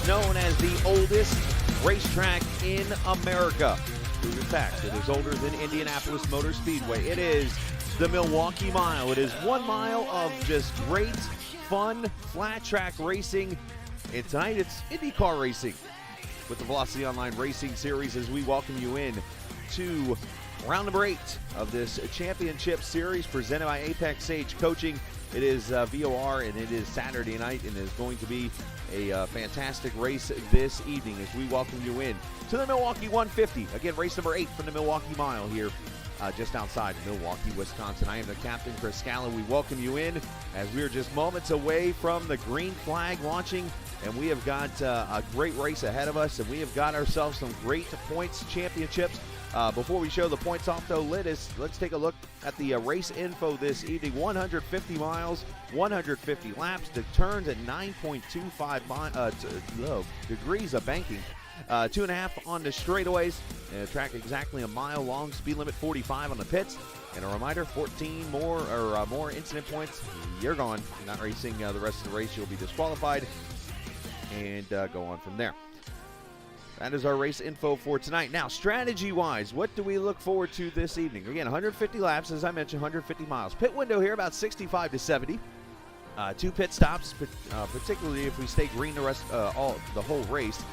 known as the oldest racetrack in America. Proven fact, it is older than Indianapolis Motor Speedway. It is the Milwaukee Mile. It is 1 mile of just great, fun, flat track racing. And tonight it's IndyCar racing with the Velocity Online Racing Series as we welcome you in to round number 8 of this championship series presented by Apex Sage Coaching. It is VOR, and it is Saturday night, and it is going to be a fantastic race this evening as we welcome you in to the Milwaukee 150. Again, race number 8 from the Milwaukee Mile here just outside Milwaukee, Wisconsin. I am the captain, Chris Scala. We welcome you in as we are just moments away from the green flag launching, and we have got a great race ahead of us, and we have got ourselves some great points championships. Before we show the points off, though, let's take a look at the race info this evening. 150 miles, 150 laps. The turns at 9.25 degrees of banking. 2.5 on the straightaways. Track exactly a mile long. Speed limit 45 on the pits. And a reminder, 14 more incident points, you're gone. You're not racing the rest of the race. You'll be disqualified. And go on from there. That is our race info for tonight. Now, strategy-wise, what do we look forward to this evening? Again, 150 laps, as I mentioned, 150 miles. Pit window here about 65 to 70. 2 pit stops, particularly if we stay green the whole race.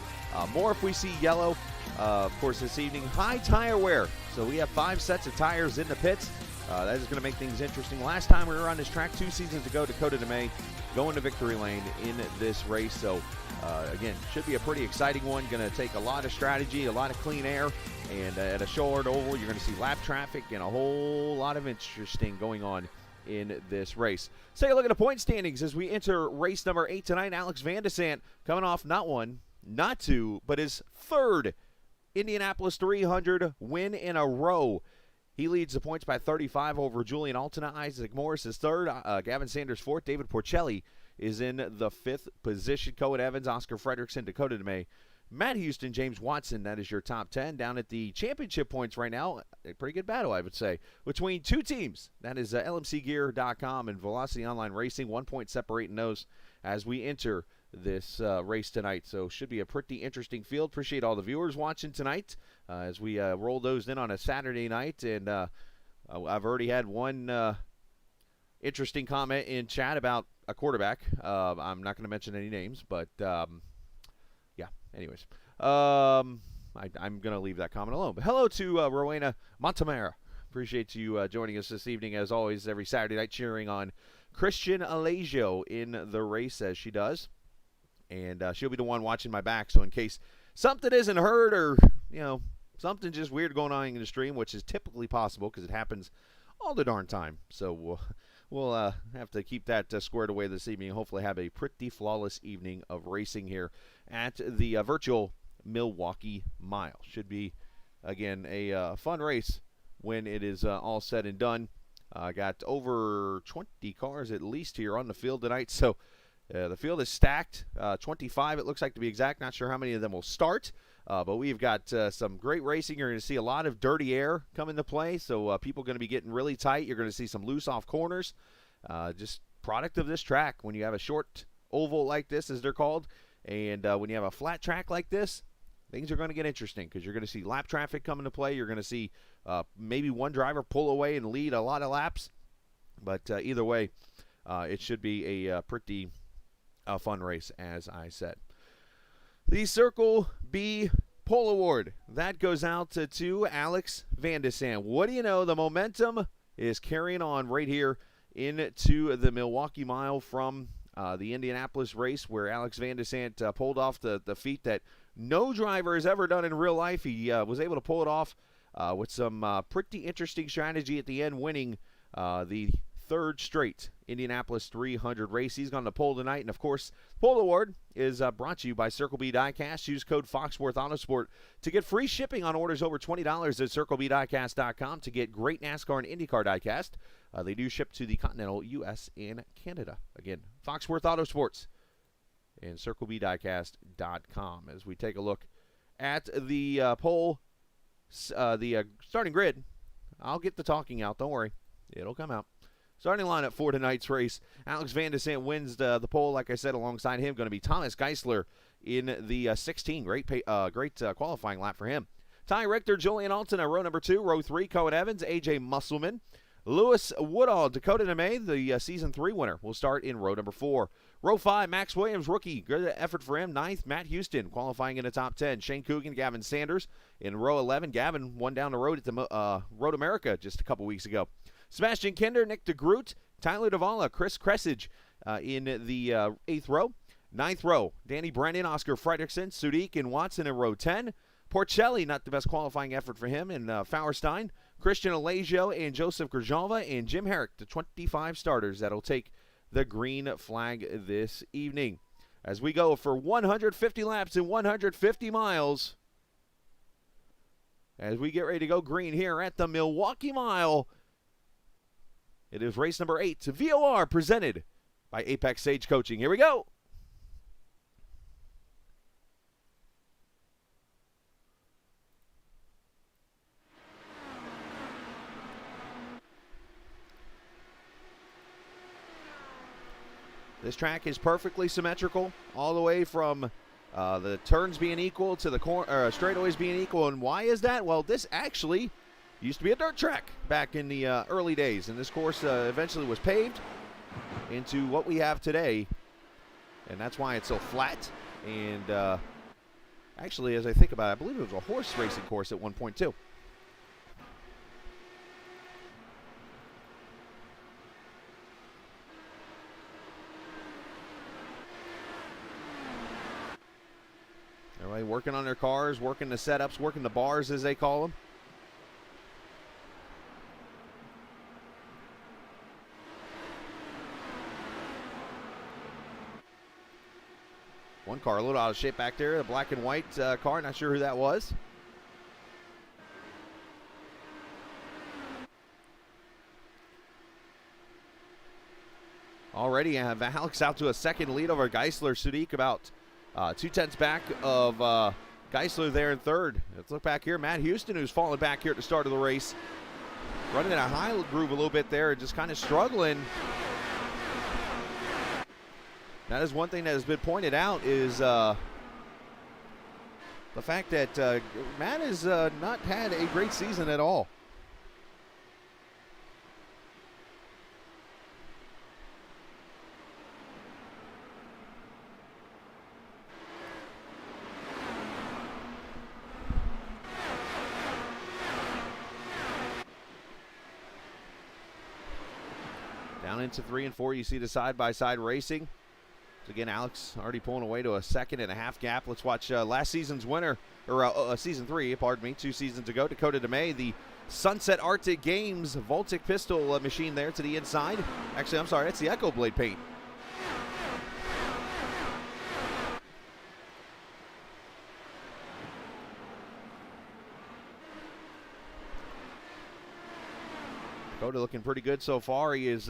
More if we see yellow. Of course, this evening, high tire wear. So we have 5 sets of tires in the pits. That is going to make things interesting. Last time we were on this track 2 seasons ago, Dakota DeMay going to victory lane in this race. So, again, should be a pretty exciting one. Going to take a lot of strategy, a lot of clean air. And at a short oval, you're going to see lap traffic and a whole lot of interesting going on in this race. Let's take a look at the point standings as we enter race number 8 tonight. Alex Van de Sant coming off not 1, not 2, but his 3rd Indianapolis 300 win in a row. He leads the points by 35 over Julian Altena. Isaac Morris is 3rd. Gavin Sanders 4th. David Porcelli is in the 5th position. Cohen Evans, Oscar Fredrickson, Dakota DeMay, Matt Houston, James Watson. That is your top 10. Down at the championship points right now, a pretty good battle, I would say, between 2 teams. That is LMCgear.com and Velocity Online Racing. 1 point separating those as we enter this race tonight. So should be a pretty interesting field. Appreciate all the viewers watching tonight as we roll those in on a Saturday night. And I've already had one interesting comment in chat about a quarterback. I'm not going to mention any names, but yeah, anyways. I'm going to leave that comment alone. But hello to Rowena Montemara. Appreciate you joining us this evening, as always, every Saturday night, cheering on Christian Alagio in the race as she does. And she'll be the one watching my back, so in case something isn't heard or, something just weird going on in the stream, which is typically possible because it happens all the darn time. So we'll have to keep that squared away this evening and hopefully have a pretty flawless evening of racing here at the virtual Milwaukee Mile. Should be, again, a fun race when it is all said and done. Got over 20 cars at least here on the field tonight, so the field is stacked, 25 it looks like to be exact. Not sure how many of them will start, but we've got some great racing. You're going to see a lot of dirty air come into play, so people are going to be getting really tight. You're going to see some loose off corners. Just product of this track. When you have a short oval like this, as they're called, and when you have a flat track like this, things are going to get interesting because you're going to see lap traffic come into play. You're going to see maybe one driver pull away and lead a lot of laps. But either way, it should be a pretty fun race, as I said. The Circle B Pole Award, that goes out to Alex Van de Sant. What do you know? The momentum is carrying on right here into the Milwaukee Mile from the Indianapolis race, where Alex Van de Sant pulled off the feat that no driver has ever done in real life. He was able to pull it off with some pretty interesting strategy at the end, winning the 3rd straight Indianapolis 300 race. He's on the pole tonight. And, of course, the Pole Award is brought to you by Circle B Diecast. Use code Foxworth Autosport to get free shipping on orders over $20 at CircleBDiecast.com to get great NASCAR and IndyCar diecast. They do ship to the continental U.S. and Canada. Again, Foxworth Autosports and CircleBDiecast.com as we take a look at the pole, the starting grid. I'll get the talking out. Don't worry. It'll come out. Starting lineup for tonight's race. Alex Van de Sant wins the pole, like I said, alongside him. Going to be Thomas Geisler in the 16. Great qualifying lap for him. Ty Richter, Julian Alton at row number 2. Row 3, Cohen Evans, A.J. Musselman. Lewis Woodall, Dakota DeMay, the Season 3 winner, will start in row number 4. Row 5, Max Williams, rookie. Good effort for him. 9th, Matt Houston, qualifying in the top 10. Shane Coogan, Gavin Sanders. In row 11, Gavin won down the road at the Road America just a couple weeks ago. Sebastian Kinder, Nick DeGroot, Tyler Davala, Chris Cressage in the 8th row. 9th row, Danny Brennan, Oscar Fredrickson, Sudik, and Watson in row 10. Porcelli, not the best qualifying effort for him, and Fauerstein, Christian Alagio, and Joseph Grjalva, and Jim Herrick, the 25 starters that'll take the green flag this evening. As we go for 150 laps and 150 miles, as we get ready to go green here at the Milwaukee Mile, it is race number 8 to VOR, presented by Apex Sage Coaching. Here we go. This track is perfectly symmetrical, all the way from the turns being equal to the straightaways being equal. And why is that? Well, this actually used to be a dirt track back in the early days, and this course eventually was paved into what we have today, and that's why it's so flat. And actually, as I think about it, I believe it was a horse racing course at one point too. Everybody working on their cars, working the setups, working the bars as they call them. One car a little out of shape back there, the black and white car, not sure who that was. Already have Alex out to a second lead over Geisler. Sudik about 2/10 back of Geisler there in third. Let's look back here. Matt Houston, who's falling back here at the start of the race, running in a high groove a little bit there and just kind of struggling. That is one thing that has been pointed out, is the fact that Matt has not had a great season at all. Down into 3 and 4, you see the side-by-side racing. So again, Alex already pulling away to a 2.5 gap. Let's watch last season's winner, or season 3, pardon me, 2 seasons ago. Dakota DeMay, the Sunset Arctic Games Voltic pistol machine there to the inside. Actually, I'm sorry, that's the Echo Blade paint. Dakota looking pretty good so far. He is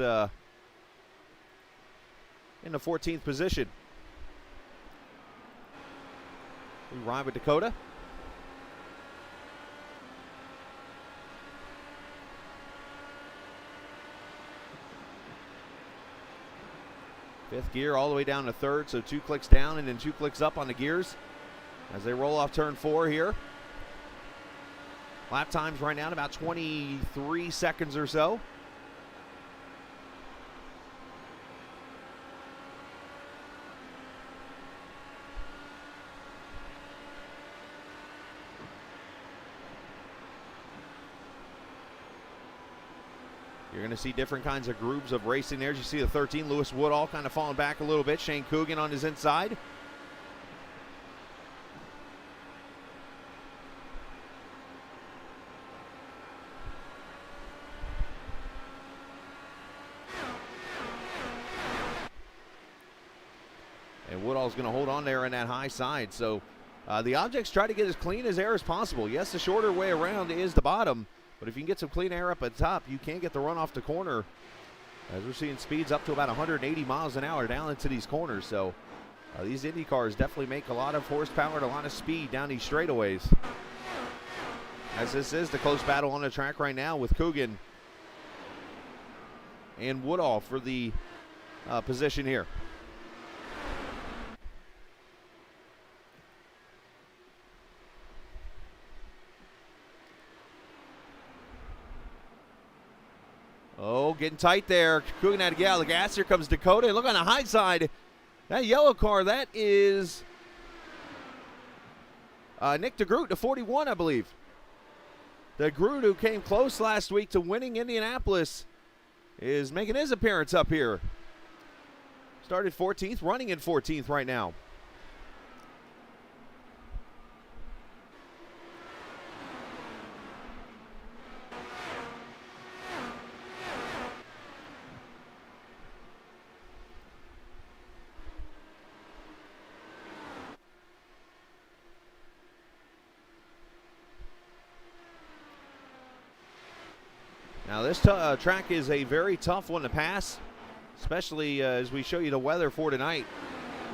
in the 14th position. We ride with Dakota. Fifth gear all the way down to third, so 2 clicks down and then 2 clicks up on the gears as they roll off turn 4 here. Lap times right now at about 23 seconds or so. You're going to see different kinds of grooves of racing there. As you see the 13, Lewis Woodall kind of falling back a little bit. Shane Coogan on his inside. And Woodall's going to hold on there in that high side. So the objects try to get as clean as air as possible. Yes, the shorter way around is the bottom, but if you can get some clean air up at the top, you can get the run off the corner. As we're seeing speeds up to about 180 miles an hour down into these corners. So these Indy cars definitely make a lot of horsepower and a lot of speed down these straightaways. As this is the close battle on the track right now with Coogan and Woodall for the position here. Oh, getting tight there. Coogan had to get out of the gas. Here comes Dakota. And look on the high side. That yellow car, that is Nick DeGroot, the 41, I believe. DeGroot, who came close last week to winning Indianapolis, is making his appearance up here. Started 14th, running in 14th right now. Now this track is a very tough one to pass, especially as we show you the weather for tonight.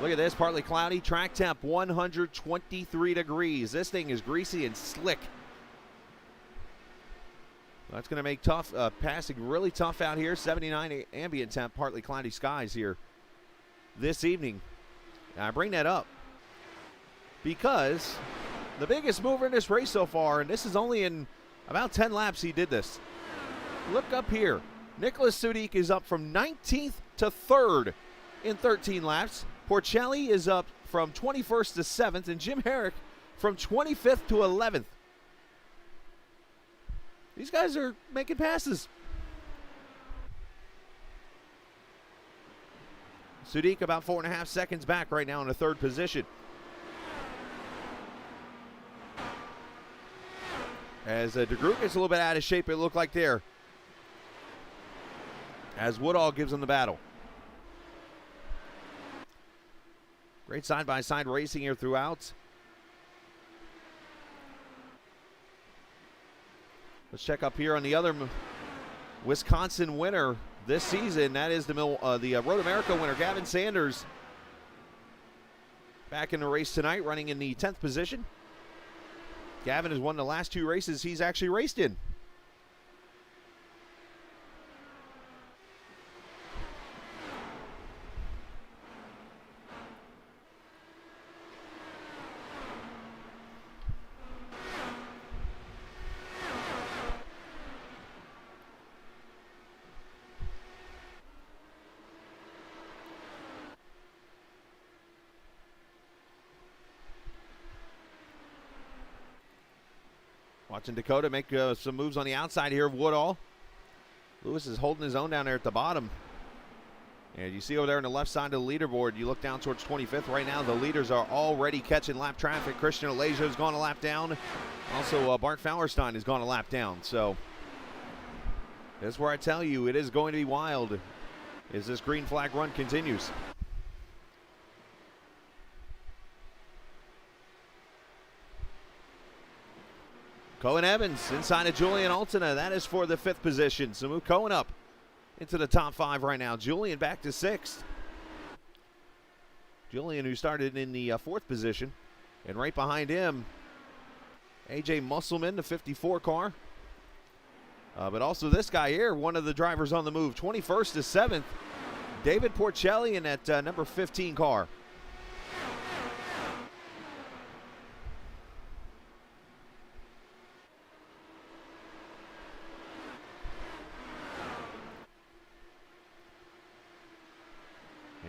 Look at this, partly cloudy, track temp 123 degrees. This thing is greasy and slick. That's going to make tough passing really tough out here. 79 ambient temp, partly cloudy skies here this evening. Now, I bring that up because the biggest mover in this race so far, and this is only in about 10 laps he did this. Look up here. Nicholas Sudik is up from 19th to 3rd in 13 laps. Porcelli is up from 21st to 7th, and Jim Herrick from 25th to 11th. These guys are making passes. Sudik about 4.5 seconds back right now in the 3rd position. As DeGroot gets a little bit out of shape, it looked like there. As Woodall gives him the battle. Great side-by-side racing here throughout. Let's check up here on the other Wisconsin winner this season. That is the Road America winner, Gavin Sanders. Back in the race tonight, running in the 10th position. Gavin has won the last 2 races he's actually raced in. Watching Dakota make some moves on the outside here of Woodall. Lewis is holding his own down there at the bottom. And you see over there on the left side of the leaderboard, you look down towards 25th. Right now, the leaders are already catching lap traffic. Christian Alasia has gone a lap down. Also, Bart Fauerstein has gone a lap down. So that's where I tell you it is going to be wild as this green flag run continues. Cohen Evans inside of Julian Altena. That is for the 5th position. So move Cohen up into the top 5 right now. Julian back to 6th. Julian, who started in the 4th position. And right behind him, A.J. Musselman, the 54 car. But also this guy here, one of the drivers on the move. 21st to 7th, David Porcelli in that number 15 car.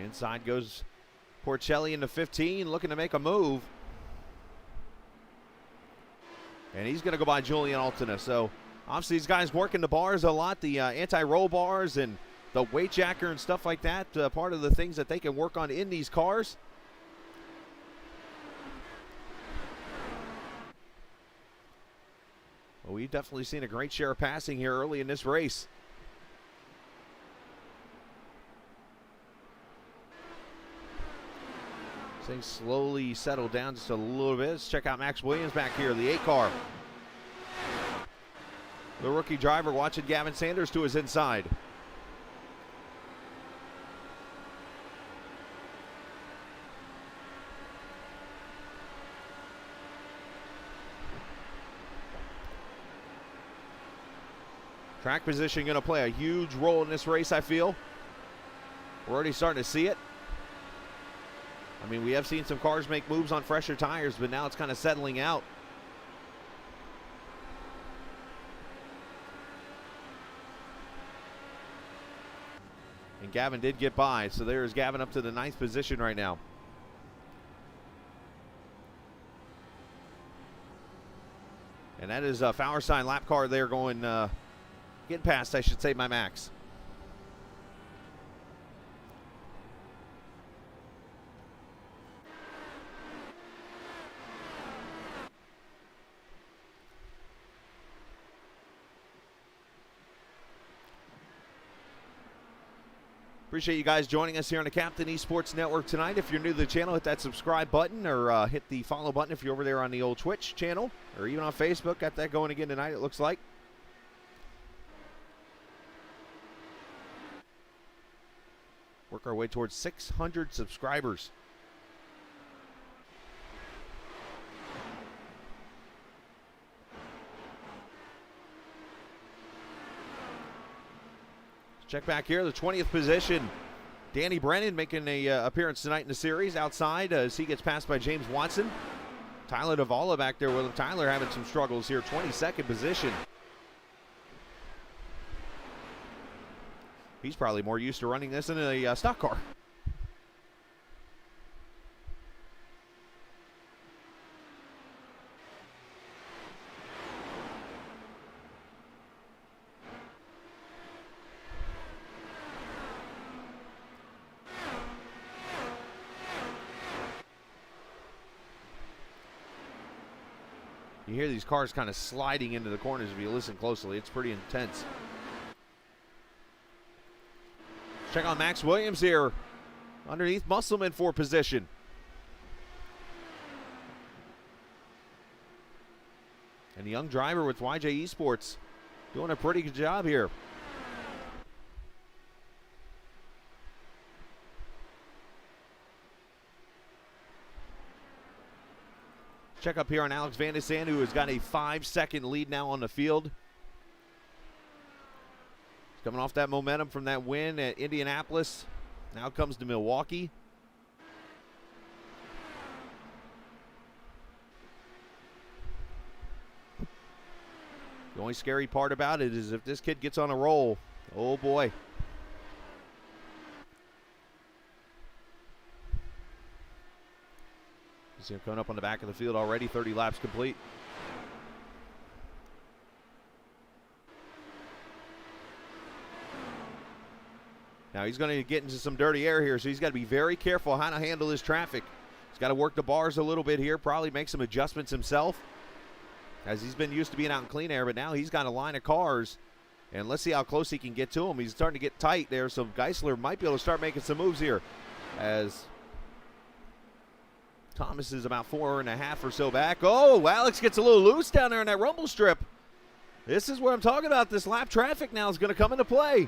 Inside goes Porcelli into 15, looking to make a move. And he's going to go by Julian Altena. So obviously these guys working the bars a lot, the anti-roll bars and the weight jacker and stuff like that. Part of the things that they can work on in these cars. Well, we've definitely seen a great share of passing here early in this race. Things slowly settle down just a little bit. Let's check out Max Williams back here, the 8 car. The rookie driver watching Gavin Sanders to his inside. Track position going to play a huge role in this race, I feel. We're already starting to see it. I mean, we have seen some cars make moves on fresher tires, but now it's kind of settling out. And Gavin did get by, so there's Gavin up to the 9th position right now. And that is a Fowler sign lap car there going, getting past, I should say, my Max. Appreciate you guys joining us here on the Captain Esports Network tonight. If you're new to the channel, hit that subscribe button or hit the follow button if you're over there on the old Twitch channel or even on Facebook. Got that going again tonight, it looks like. Work our way towards 600 subscribers. Check back here, the 20th position. Danny Brennan making an appearance tonight in the series outside as he gets passed by James Watson. Tyler Davala back there with him. Tyler having some struggles here, 22nd position. He's probably more used to running this in a stock car. You hear these cars kind of sliding into the corners if you listen closely. It's pretty intense. Check out Max Williams here. Underneath Musselman for position. And the young driver with YJ Esports doing a pretty good job here. Check up here on Alex Van de Sande, who has got a 5-second lead now on the field. He's coming off that momentum from that win at Indianapolis. Now comes to Milwaukee. The only scary part about it is if this kid gets on a roll, oh boy. See him coming up on the back of the field already, 30 laps complete. Now he's going to get into some dirty air here, so he's got to be very careful how to handle his traffic. He's got to work the bars a little bit here, probably make some adjustments himself, as he's been used to being out in clean air, but now he's got a line of cars, and let's see how close he can get to him. He's starting to get tight there, so Geisler might be able to start making some moves here, as Thomas is about 4.5 or so back. Oh, Alex gets a little loose down there in that rumble strip. This is what I'm talking about. This lap traffic now is going to come into play.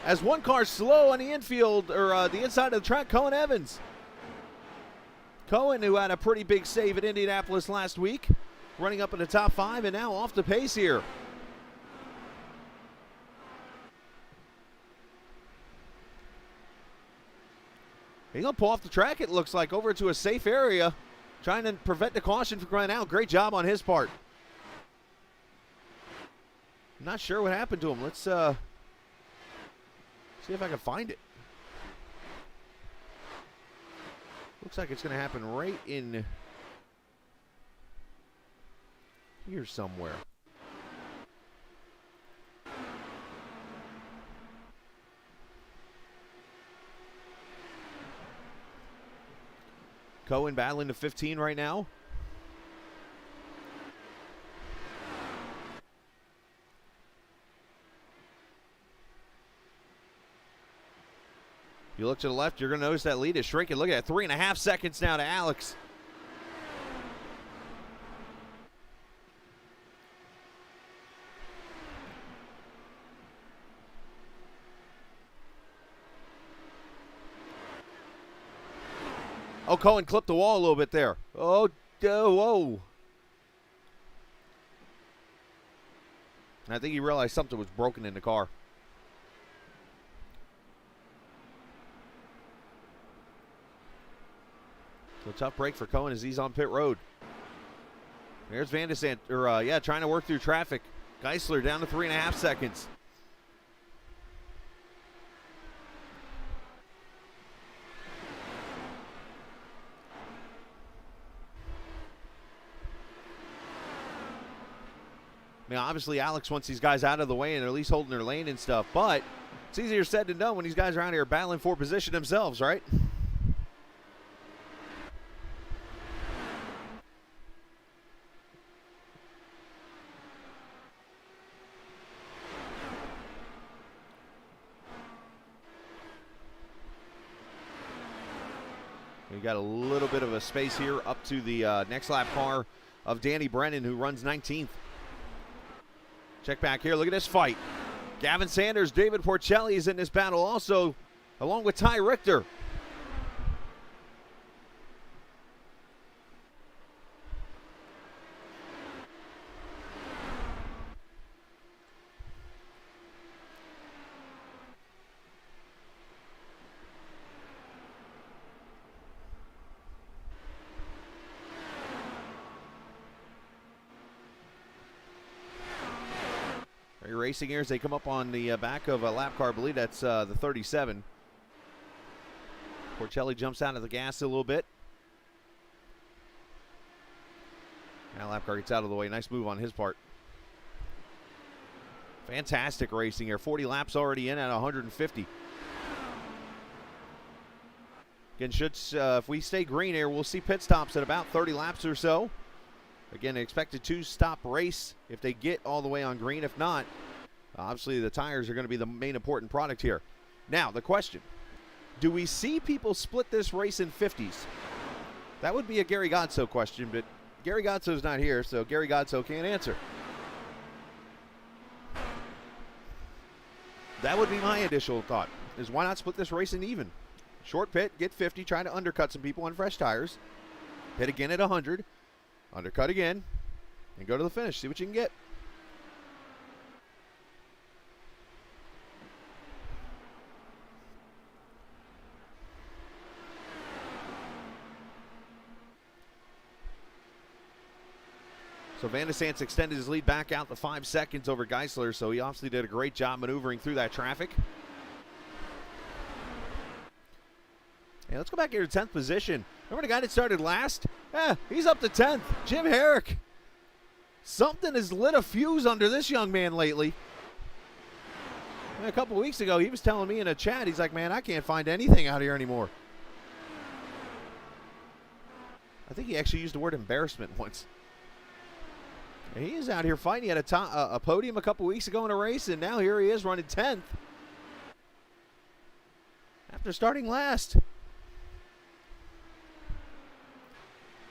As one car slow on the infield, or the inside of the track, Cohen Evans. Cohen, who had a pretty big save at Indianapolis last week, running up in the top 5 and now off the pace here. He's going to pull off the track, it looks like, over to a safe area, trying to prevent the caution from going out. Great job on his part. I'm not sure what happened to him. Let's see if I can find it. Looks like it's going to happen right in here somewhere. Cohen battling to 15 right now. You look to the left, you're going to notice that lead is shrinking. Look at that, 3.5 seconds now to Alex. Oh, Cohen clipped the wall a little bit there. Oh, whoa. I think he realized something was broken in the car. So a tough break for Cohen as he's on pit road. There's Van de Sande, trying to work through traffic. Geisler down to 3.5 seconds. mean, obviously Alex wants these guys out of the way and at least holding their lane and stuff, but it's easier said than done when these guys are out here battling for position themselves, right? We got a little bit of a space here up to the next lap car of Danny Brennan, who runs 19th. Check back here. Look at this fight. Gavin Sanders, David Porcelli is in this battle also, along with Ty Richter. Racing here as they come up on the back of a lap car. I believe that's the 37. Porcelli jumps out of the gas a little bit. Now lap car gets out of the way. Nice move on his part. Fantastic racing here. 40 laps already in at 150. Again, if we stay green here, we'll see pit stops at about 30 laps or so. Again, expected 2-stop race if they get all the way on green. If not, obviously the tires are going to be the main important product here. Now, the question, do we see people split this race in 50s? That would be a Gary Godso question, but Gary Godso's not here, so Gary Godso can't answer. That would be my initial thought, is why not split this race in even? Short pit, get 50, try to undercut some people on fresh tires. Hit again at 100. Undercut again, and go to the finish. See what you can get. So Van de Sant's extended his lead back out to 5 seconds over Geisler, so he obviously did a great job maneuvering through that traffic. And let's go back here to 10th position. Remember the guy that started last? He's up to 10th. Jim Herrick. Something has lit a fuse under this young man lately. A couple weeks ago, he was telling me in a chat, he's like, man, I can't find anything out here anymore. I think he actually used the word embarrassment once. And he is out here fighting. He had a podium a couple weeks ago in a race, and now here he is running 10th after starting last.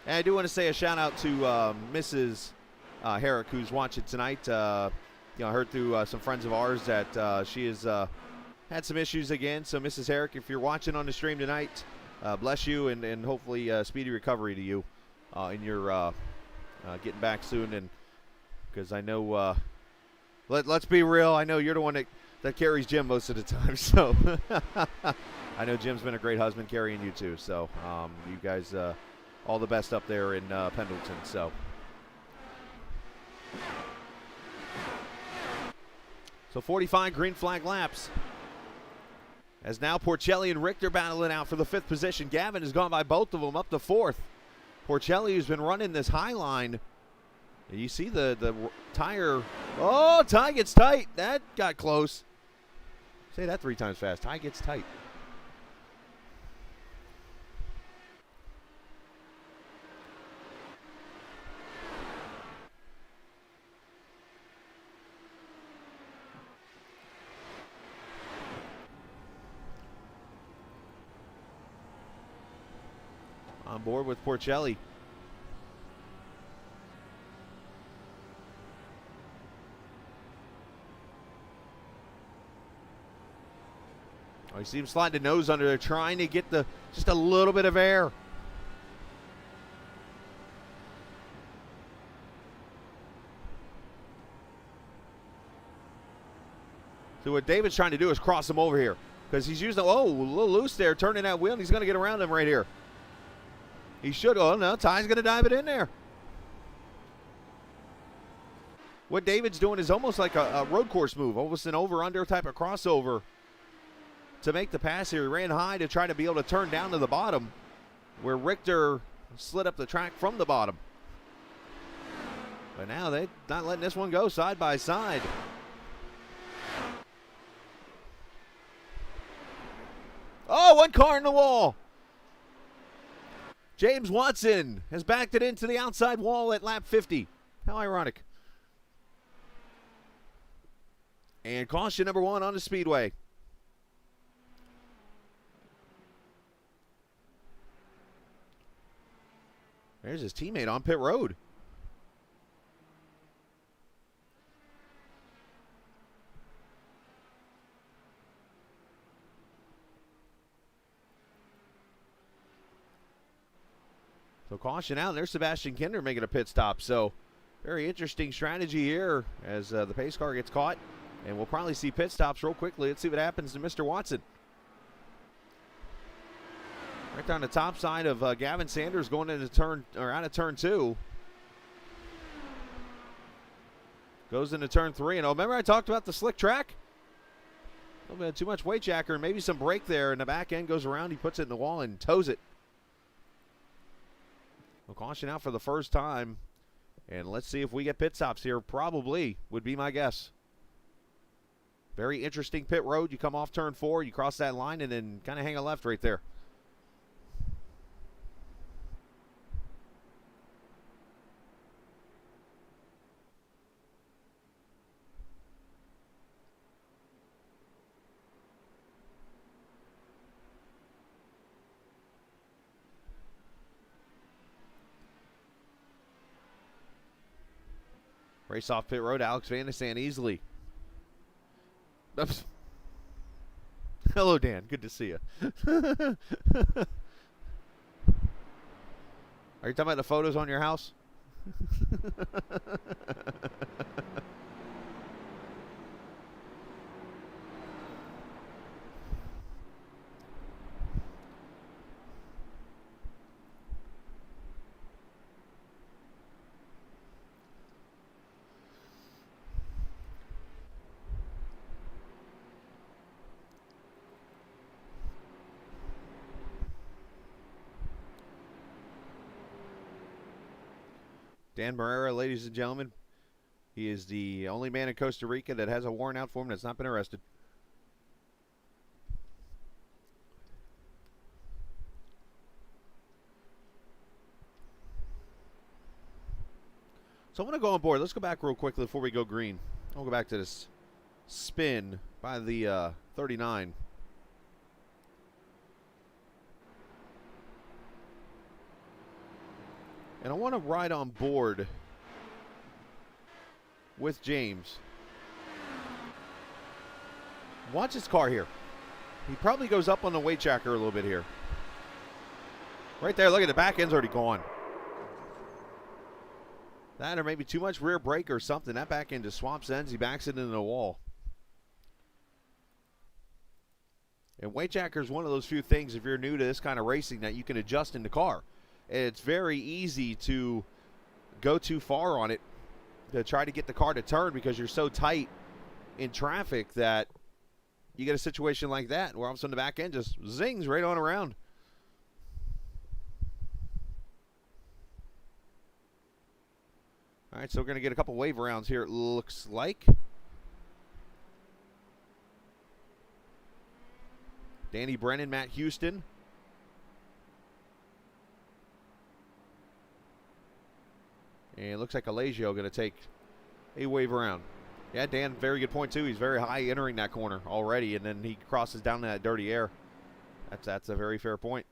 And I do want to say a shout out to Mrs. Herrick, who's watching tonight. I heard through some friends of ours that she has had some issues again. So Mrs. Herrick, if you're watching on the stream tonight, bless you and hopefully speedy recovery to you in your getting back soon. And because I know, let's be real, I know you're the one that carries Jim most of the time. So I know Jim's been a great husband carrying you too. So you guys. All the best up there in Pendleton. So 45 green flag laps. As now Porcelli and Richter battling out for the 5th position. Gavin has gone by both of them up to 4th. Porcelli, who's been running this high line. You see the tire. Oh, tie gets tight. That got close. Say that 3 times fast. Tie gets tight. On board with Porcelli. Oh, you see him slide the nose under there, trying to get just a little bit of air. So what David's trying to do is cross him over here, because he's using, a little loose there, turning that wheel, and he's going to get around him right here. He should. Oh, no, Ty's going to dive it in there. What David's doing is almost like a road course move, almost an over-under type of crossover to make the pass here. He ran high to try to be able to turn down to the bottom, where Richter slid up the track from the bottom. But now they're not letting this one go side by side. Oh, one car in the wall. James Watson has backed it into the outside wall at lap 50. How ironic. And caution number 1 on the speedway. There's his teammate on pit road. So caution out. There's Sebastian Kinder making a pit stop. So very interesting strategy here as the pace car gets caught. And we'll probably see pit stops real quickly. Let's see what happens to Mr. Watson. Right down the top side of Gavin Sanders going into turn, or out of turn 2. Goes into turn 3. And remember I talked about the slick track? A little bit too much weight jacker and maybe some brake there. And the back end goes around. He puts it in the wall and tows it. Well, caution out for the first time. And let's see if we get pit stops here. Probably would be my guess. Very interesting pit road. You come off turn 4, you cross that line, and then kind of hang a left right there. Race off pit road, Alex Van de Sand easily. Oops. Hello, Dan. Good to see you. Are you talking about the photos on your house? Dan Barrera, ladies and gentlemen, he is the only man in Costa Rica that has a warrant out for him that's not been arrested. So I'm going to go on board. Let's go back real quickly before we go green. I'll go back to this spin by the 39. And I want to ride on board with James. Watch his car here. He probably goes up on the weight jacker a little bit here. Right there, look at the back end's already gone. That or maybe too much rear brake or something. That back end just swaps ends. He backs it into the wall. And weight jacker is one of those few things, if you're new to this kind of racing, that you can adjust in the car. It's very easy to go too far on it to try to get the car to turn because you're so tight in traffic that you get a situation like that where all of a sudden the back end just zings right on around. All right, so we're going to get a couple wave rounds here, it looks like. Danny Brennan, Matt Houston. And it looks like Allegio going to take a wave around. Yeah, Dan, very good point, too. He's very high entering that corner already, and then he crosses down that dirty air. That's a very fair point.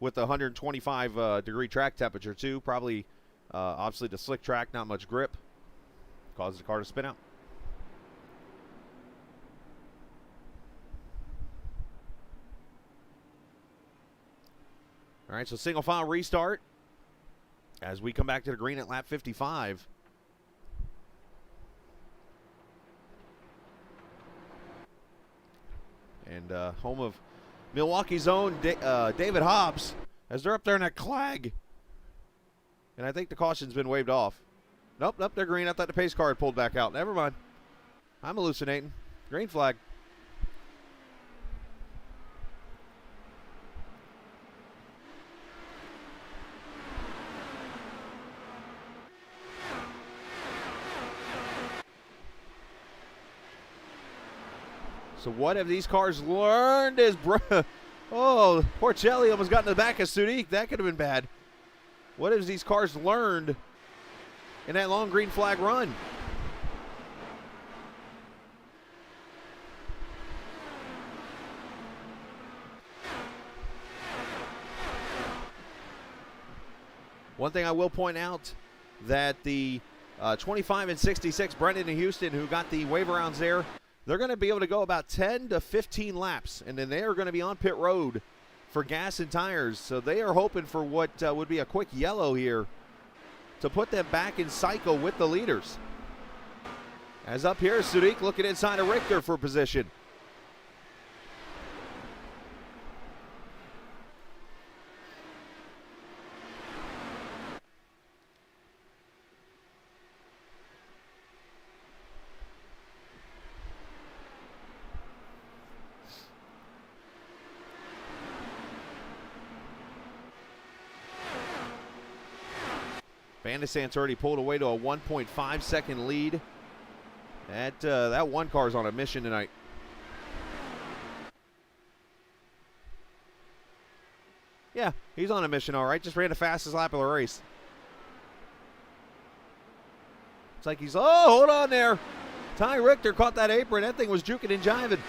With the 125 degree track temperature, too, probably, obviously, the slick track, not much grip. Causes the car to spin out. All right, so single file restart as we come back to the green at lap 55. And home of Milwaukee's own David Hobbs, as they're up there in that clag. And I think the caution's been waved off. Nope, they're green. I thought the pace car had pulled back out. Never mind. I'm hallucinating. Green flag. So what have these cars learned is... Oh, Porcelli almost got in the back of Sudik. That could have been bad. What have these cars learned in that long green flag run? One thing I will point out, that the 25 and 66, Brendan and Houston, who got the wave rounds there, they're going to be able to go about 10 to 15 laps, and then they are going to be on pit road for gas and tires. So they are hoping for what would be a quick yellow here to put them back in cycle with the leaders. As up here, Sudik looking inside of Richter for position. Van de Sant's already pulled away to a 1.5 second lead. That one car's on a mission tonight. Yeah, he's on a mission, all right. Just ran the fastest lap of the race. It's like he's, oh, hold on there. Ty Richter caught that apron. That thing was juking and jiving.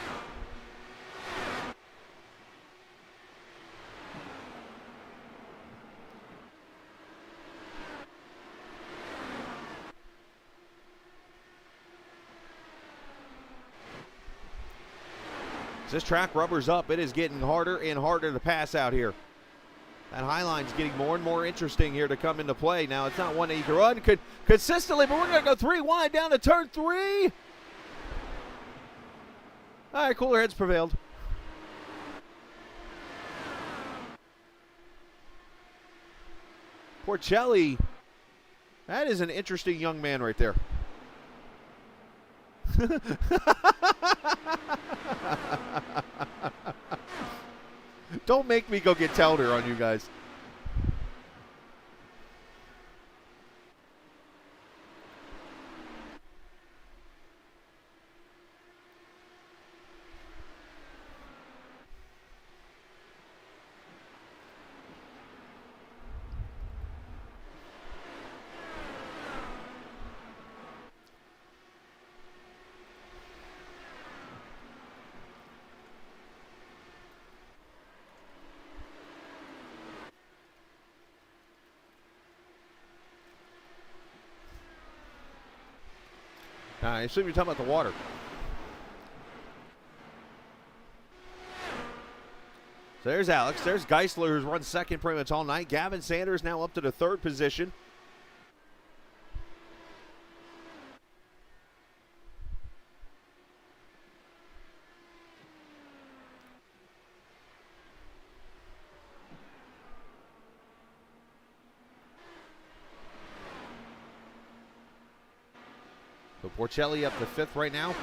This track rubbers up. It is getting harder and harder to pass out here. That high line's getting more and more interesting here to come into play. Now, it's not one that you can run consistently, but we're going to go 3 wide down to turn 3. All right, cooler heads prevailed. Porcelli, that is an interesting young man right there. Don't make me go get Telder on you guys. I assume you're talking about the water. So there's Alex. There's Geisler, who's run second pretty much all night. Gavin Sanders now up to the 3rd position. So Porcelli up to 5th right now.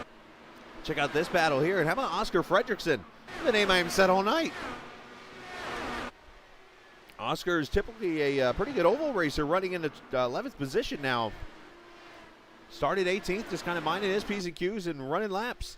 Check out this battle here. And how about Oscar Fredrickson? The name I haven't said all night. Oscar is typically a pretty good oval racer, running in the 11th position now. Started 18th, just kind of minding his P's and Q's and running laps.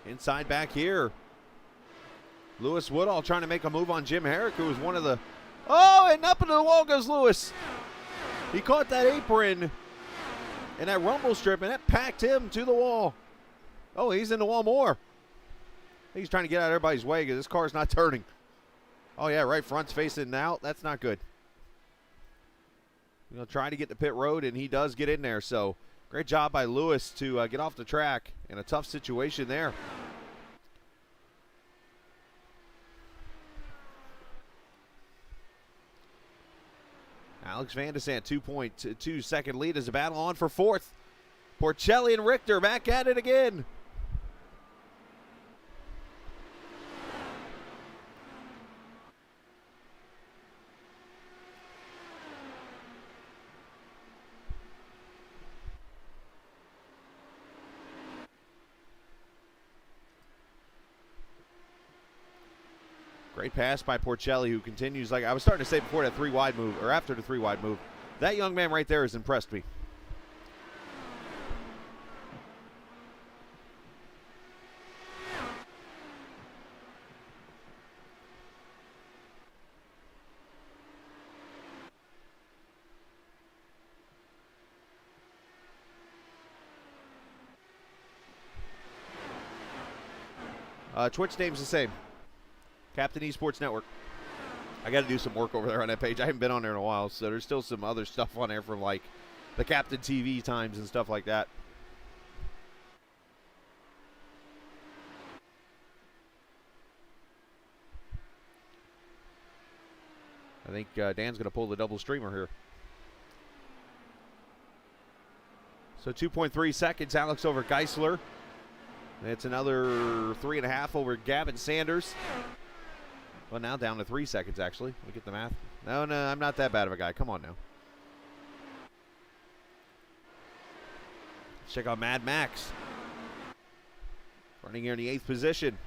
Inside back here. Lewis Woodall trying to make a move on Jim Herrick, who was one of the... Oh, and up into the wall goes Lewis. He caught that apron and that rumble strip, and that packed him to the wall. Oh, he's in the wall more. I think he's trying to get out of everybody's way because this car's not turning. Oh, yeah, right front's facing out. That's not good. You know, trying to get to pit road, and he does get in there. So, great job by Lewis to get off the track in a tough situation there. Alex Van de Sant, 2.2 second lead as a battle on for 4th. Porcelli and Richter back at it again. Great pass by Porcelli, who continues, like I was starting to say before that 3-wide move, or after the 3-wide move. That young man right there has impressed me. Twitch name's the same. Captain Esports Network. I got to do some work over there on that page. I haven't been on there in a while, so there's still some other stuff on there from like the Captain TV times and stuff like that. I think Dan's going to pull the double streamer here. So 2.3 seconds, Alex over Geisler. It's another 3.5 over Gavin Sanders. Well, now down to 3 seconds, actually. Let me get the math. No, I'm not that bad of a guy. Come on now. Let's check out Mad Max. Running here in the 8th position.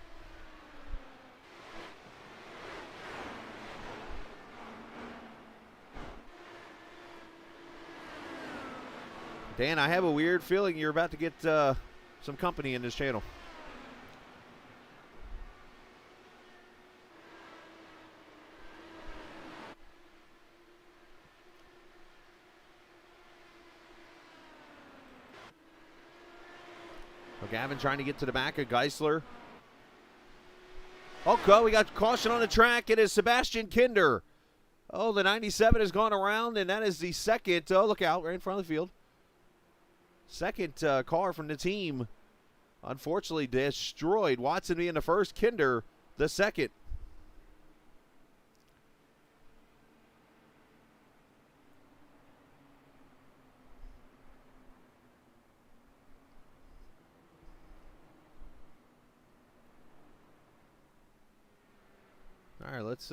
Dan, I have a weird feeling you're about to get some company in this channel. Well, Gavin trying to get to the back of Geisler. Okay, we got caution on the track. It is Sebastian Kinder. Oh, the 97 has gone around, and that is the second. Oh, look out, right in front of the field. Second car from the team, unfortunately, destroyed. Watson being the first, Kinder the second. All right, let's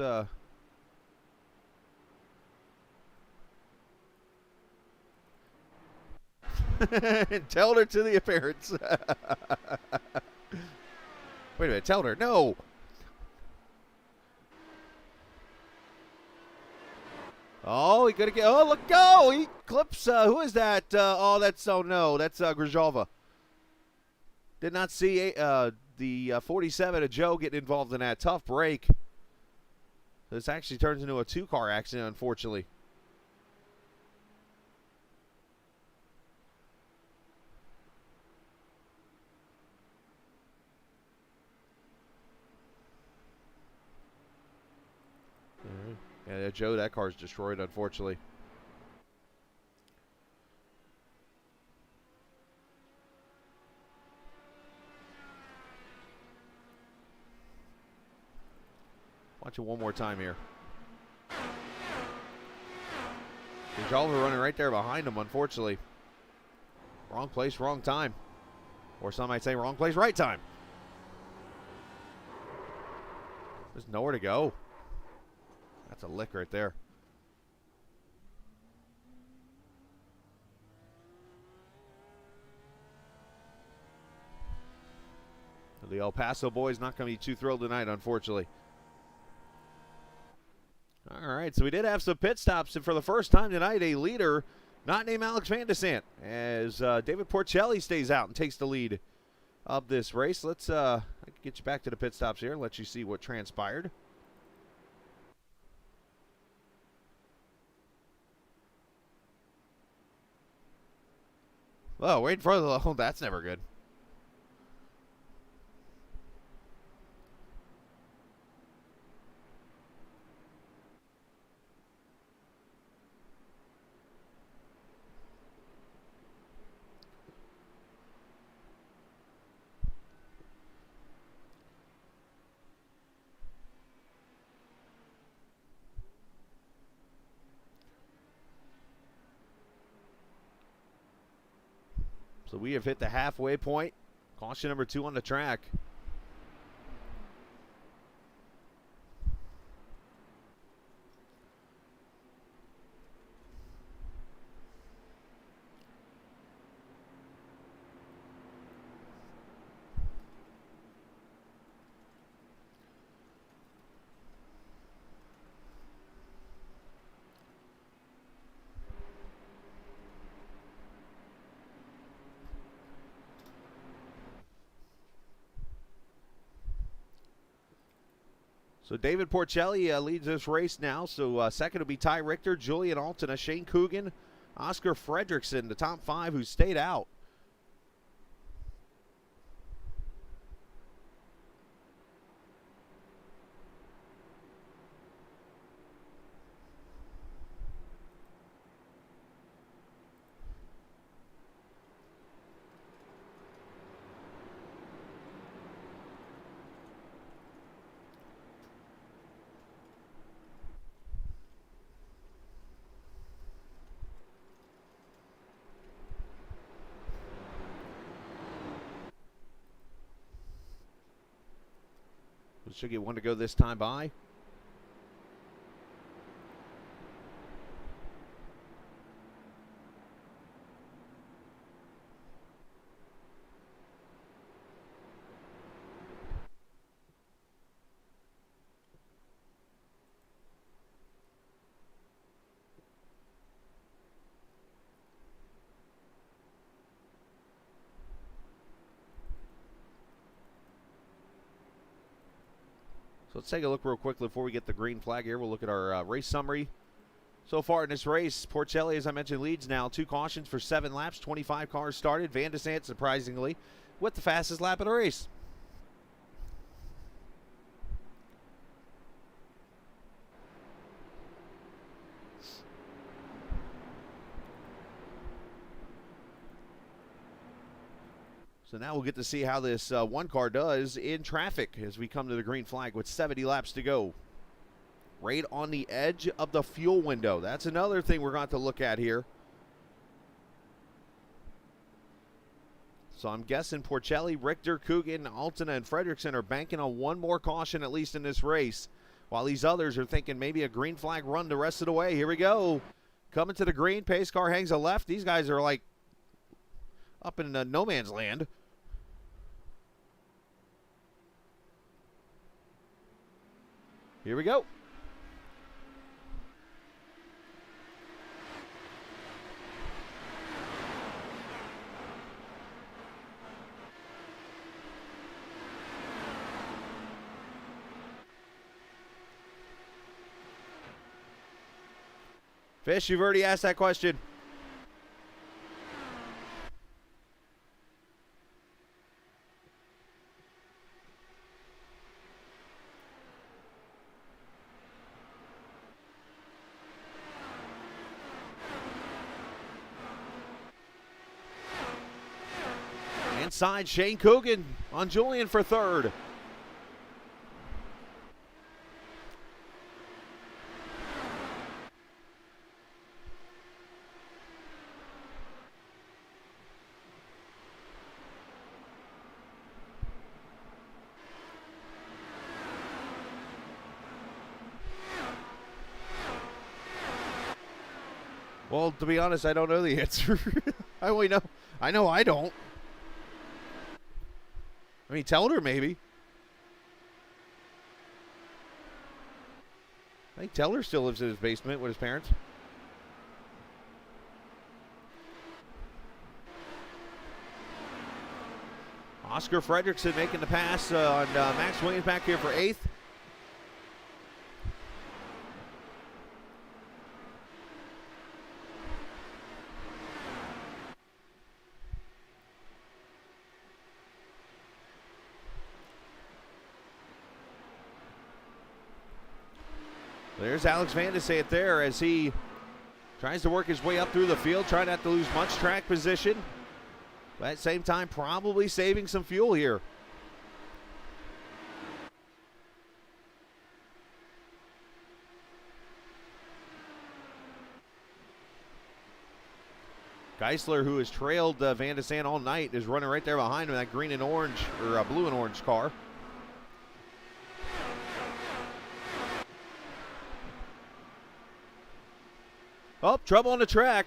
tell her to the appearance. Wait a minute, tell her. No. Oh, he gonna get. Oh, look, go! He clips. Who is that? Oh, that's. Oh no, that's Grzyzova. Did not see the 47 of Joe getting involved in that tough break. This actually turns into a 2-car accident, unfortunately. Yeah, Joe, that car's destroyed, unfortunately. Watch it one more time here. Grzyzova running right there behind him, unfortunately. Wrong place, wrong time. Or some might say wrong place, right time. There's nowhere to go. That's a lick right there. The El Paso boys not going to be too thrilled tonight, unfortunately. All right, so we did have some pit stops, and for the first time tonight, a leader not named Alex Van de Sant, as David Porcelli stays out and takes the lead of this race. Let's I can get you back to the pit stops here and let you see what transpired. Oh, wait for the. Oh, that's never good. So we have hit the halfway point. Caution number 2 on the track. So David Porcelli leads this race now. So second will be Ty Richter, Julian Altena, Shane Coogan, Oscar Fredrickson, the top 5 who stayed out. Should get one to go this time by. So let's take a look real quickly before we get the green flag here. We'll look at our race summary. So far in this race, Porcelli, as I mentioned, leads now. 2 cautions for 7 laps. 25 cars started. Van de Sant, surprisingly, with the fastest lap of the race. So now we'll get to see how this one car does in traffic as we come to the green flag with 70 laps to go. Right on the edge of the fuel window. That's another thing we're going to look at here. So I'm guessing Porcelli, Richter, Coogan, Altena, and Fredrickson are banking on one more caution at least in this race, while these others are thinking maybe a green flag run the rest of the way. Here we go. Coming to the green. Pace car hangs a left. These guys are like up in no man's land. Here we go. Fish, you've already asked that question. Inside, Shane Coogan on Julian for third. Well, to be honest, I don't know the answer. I only know. I know I don't. I mean, tell her maybe. I think Teller still lives in his basement with his parents. Oscar Fredrickson making the pass on Max Williams back here for 8th. There's Alex Van de Sant there as he tries to work his way up through the field, try not to lose much track position, but at the same time probably saving some fuel here. Geisler, who has trailed Van de Sant all night, is running right there behind him, that green and orange, or blue and orange car. Oh, trouble on the track.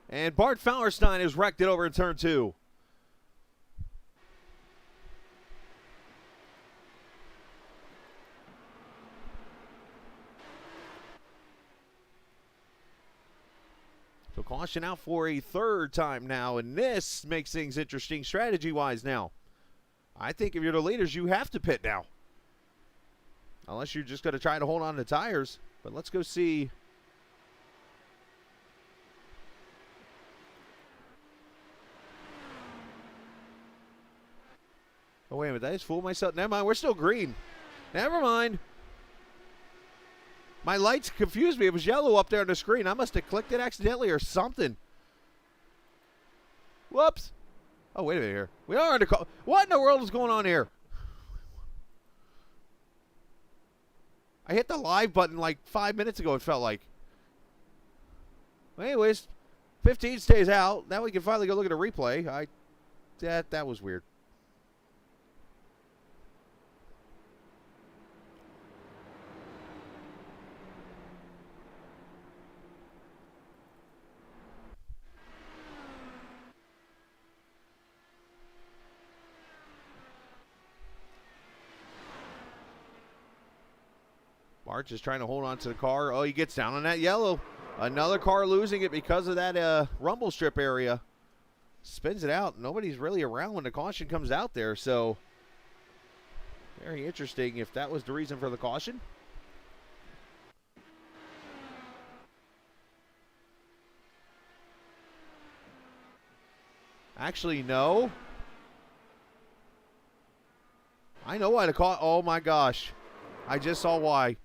And Bart Fauerstein has wrecked it over in turn 2. So caution out for a third time now, and this makes things interesting strategy-wise now. I think if you're the leaders, you have to pit now. Unless you're just going to try to hold on to tires. But let's go see. Oh, wait a minute. Did I just fool myself? Never mind. We're still green. Never mind. My lights confused me. It was yellow up there on the screen. I must have clicked it accidentally or something. Whoops. Oh, wait a minute here. We are in the car. What in the world is going on here? I hit the live button like 5 minutes ago, it felt like. Well, anyways, 15 stays out. Now we can finally go look at a replay. That was weird. March is trying to hold on to the car. Oh, he gets down on that yellow. Another car losing it because of that rumble strip area. Spins it out. Nobody's really around when the caution comes out there. So, very interesting if that was the reason for the caution. Actually, no. I know why the caution. Oh, my gosh. I just saw why.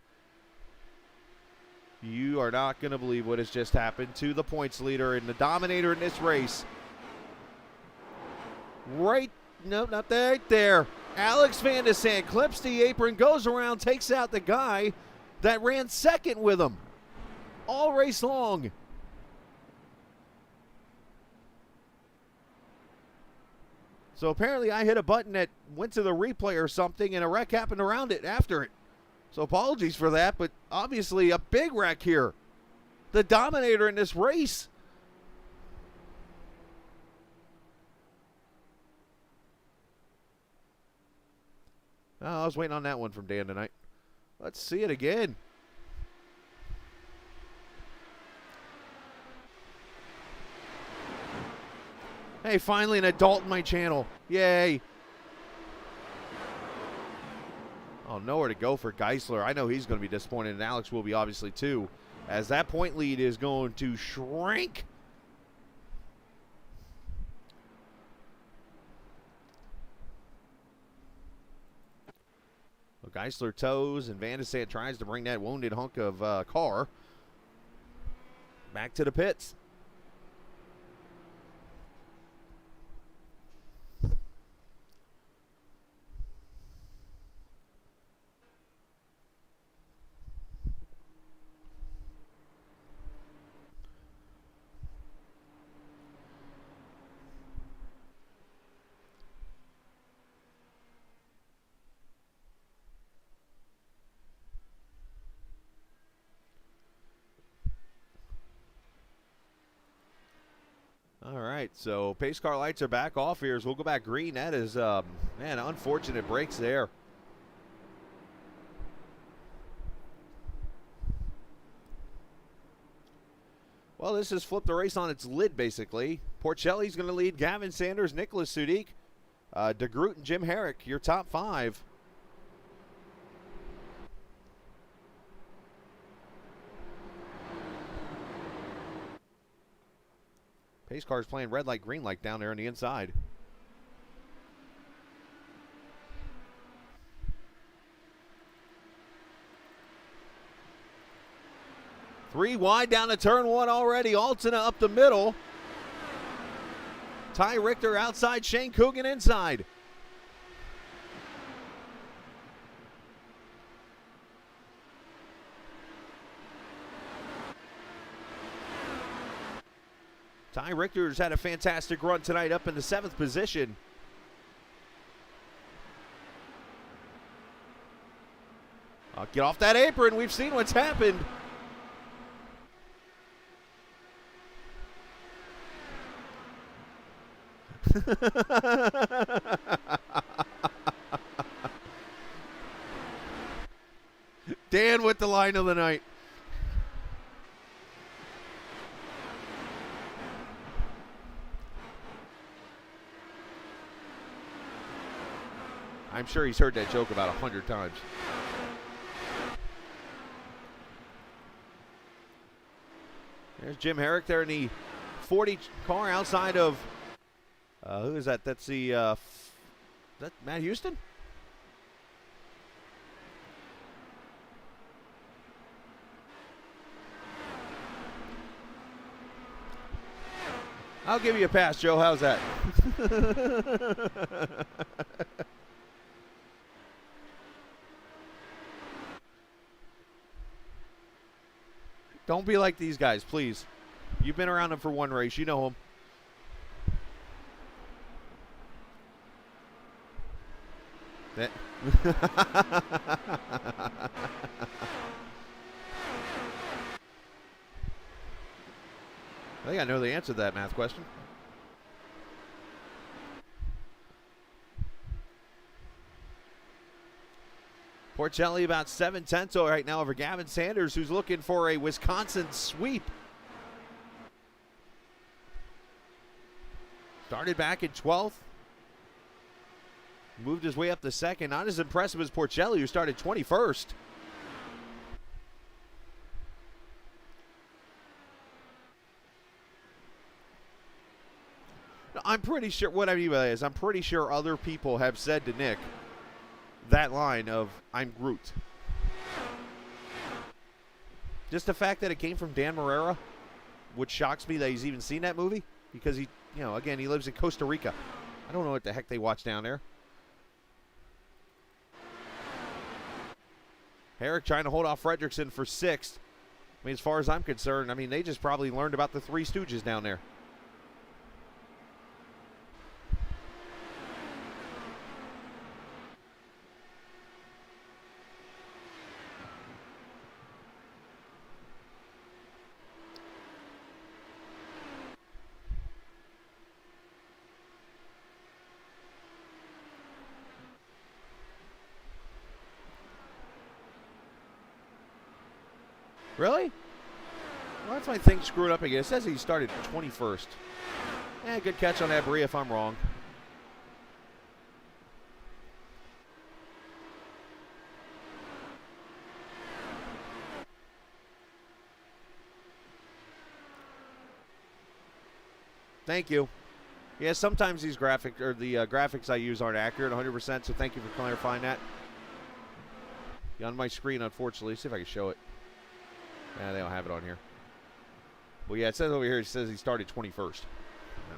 You are not going to believe what has just happened to the points leader and the dominator in this race. Right, no, not there, right there. Alex Van de Sand clips the apron, goes around, takes out the guy that ran second with him all race long. So apparently I hit a button that went to the replay or something, and a wreck happened around it after it. So apologies for that, but obviously a big wreck here. The dominator in this race. Oh, I was waiting on that one from Dan tonight. Let's see it again. Hey, finally an adult in my channel. Yay. Oh, nowhere to go for Geisler. I know he's going to be disappointed, and Alex will be obviously too, as that point lead is going to shrink. Well, Geisler tows, and Van de Sand tries to bring that wounded hunk of car back to the pits. All right, so pace car lights are back off here as we'll go back green. That is, man, unfortunate breaks there. Well, this has flipped the race on its lid, basically. Porcelli's going to lead. Gavin Sanders, Nicholas Sudik, De Groot, and Jim Herrick, your top five. Pace car's playing red light, green light down there on the inside. Three wide down to turn one already. Altina up the middle. Ty Richter outside, Shane Coogan inside. Ty Richter's had a fantastic run tonight, up in the 7th position. Get off that apron. We've seen what's happened. Dan with the line of the night. I'm sure he's heard that joke about 100 times. There's Jim Herrick there in the 40 car outside of, who is that? That's the, is that Matt Houston? I'll give you a pass, Joe. How's that? Don't be like these guys, please. You've been around them for one race. You know them. I think I know the answer to that math question. Porcelli about 7/10 right now over Gavin Sanders, who's looking for a Wisconsin sweep. Started back in 12th. Moved his way up to second. Not as impressive as Porcelli, who started 21st. I'm pretty sure, what I mean by that is, I'm pretty sure other people have said to Nick that line of, I'm Groot. Just the fact that it came from Dan Marrera, which shocks me that he's even seen that movie, because he, you know, again, he lives in Costa Rica. I don't know what the heck they watch down there. Herrick trying to hold off Fredrickson for 6th. I mean, as far as I'm concerned, I mean, they just probably learned about the Three Stooges down there. Really? Well, that's my thing screwed up again. It says he started 21st. Good catch on that, Bree, if I'm wrong. Thank you. Yeah, sometimes these graphics I use aren't accurate 100%, so thank you for clarifying that. On my screen, unfortunately. See if I can show it. Yeah, they don't have it on here. Well, yeah, it says over here, it says he started 21st. No.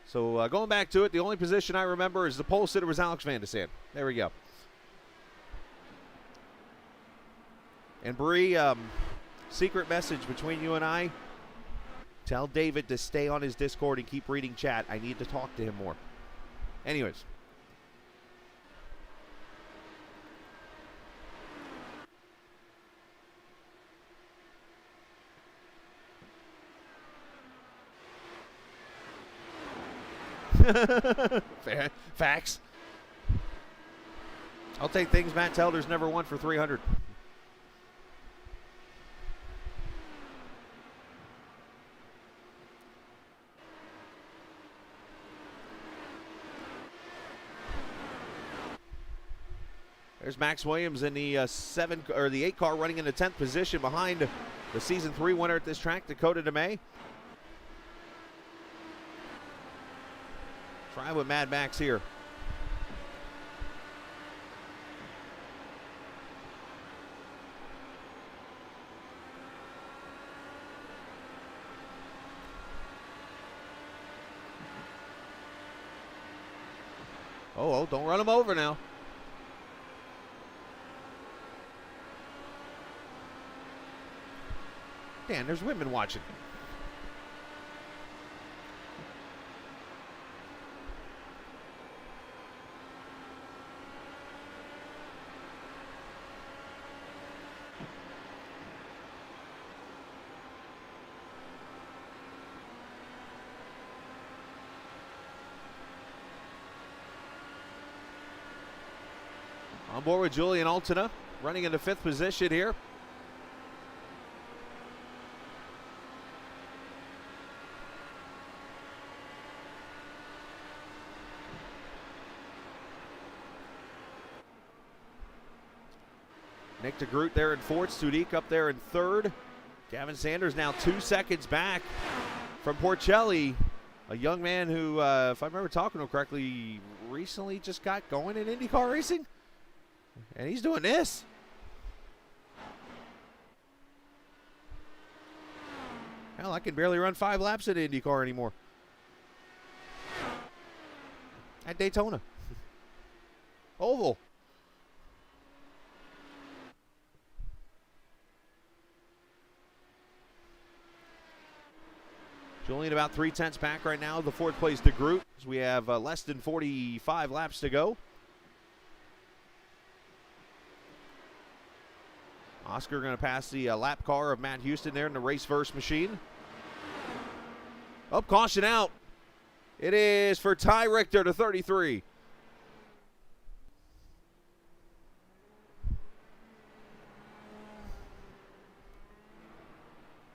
So going back to it, the only position I remember is the pole sitter was Alex Van de Sande. There we go. And Bree, secret message between you and I. Tell David to stay on his Discord and keep reading chat. I need to talk to him more. Anyways. Facts. I'll take things Matt Telder's never won for 300. There's Max Williams in the 8 car running in the 10th position behind the season 3 winner at this track, Dakota DeMay. Try with Mad Max here. Oh, don't run him over now. Dan, there's women watching. On board with Julian Altina, running into 5th position here. Nick DeGroot there in fourth. Sudik up there in third. Gavin Sanders now 2 seconds back from Porcelli, a young man who, if I remember talking to him correctly, recently just got going in IndyCar racing. And he's doing this. Hell, I can barely run 5 laps at IndyCar anymore. At Daytona. Oval. Julian about 3/10 back right now. The fourth place DeGroot. We have less than 45 laps to go. Oscar going to pass the lap car of Matt Houston there in the race-verse machine. Oh, caution out. It is for Ty Richter to 33.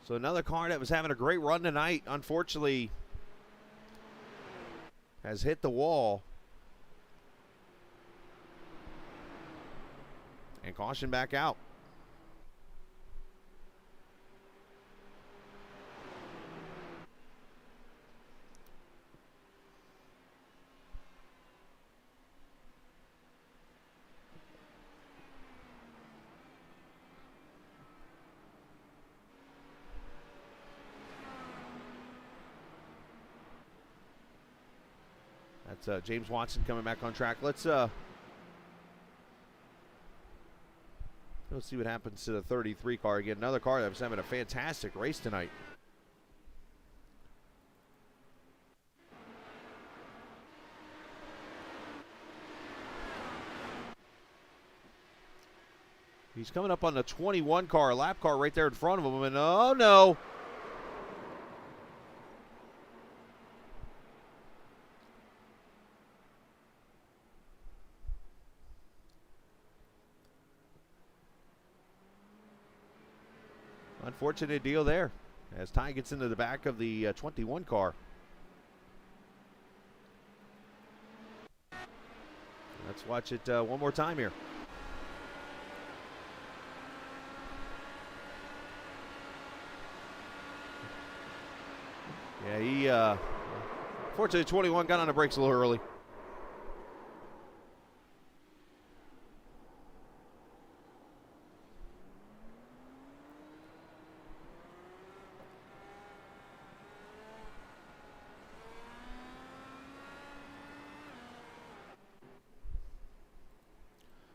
So another car that was having a great run tonight, unfortunately, has hit the wall. And caution back out. That's James Watson coming back on track. Let's see what happens to the 33 car again. Another car that was having a fantastic race tonight. He's coming up on the 21 car, lap car right there in front of him, and oh no. Unfortunate deal there as Ty gets into the back of the 21 car. Let's watch it one more time here. Yeah, he, fortunately, 21 got on the brakes a little early.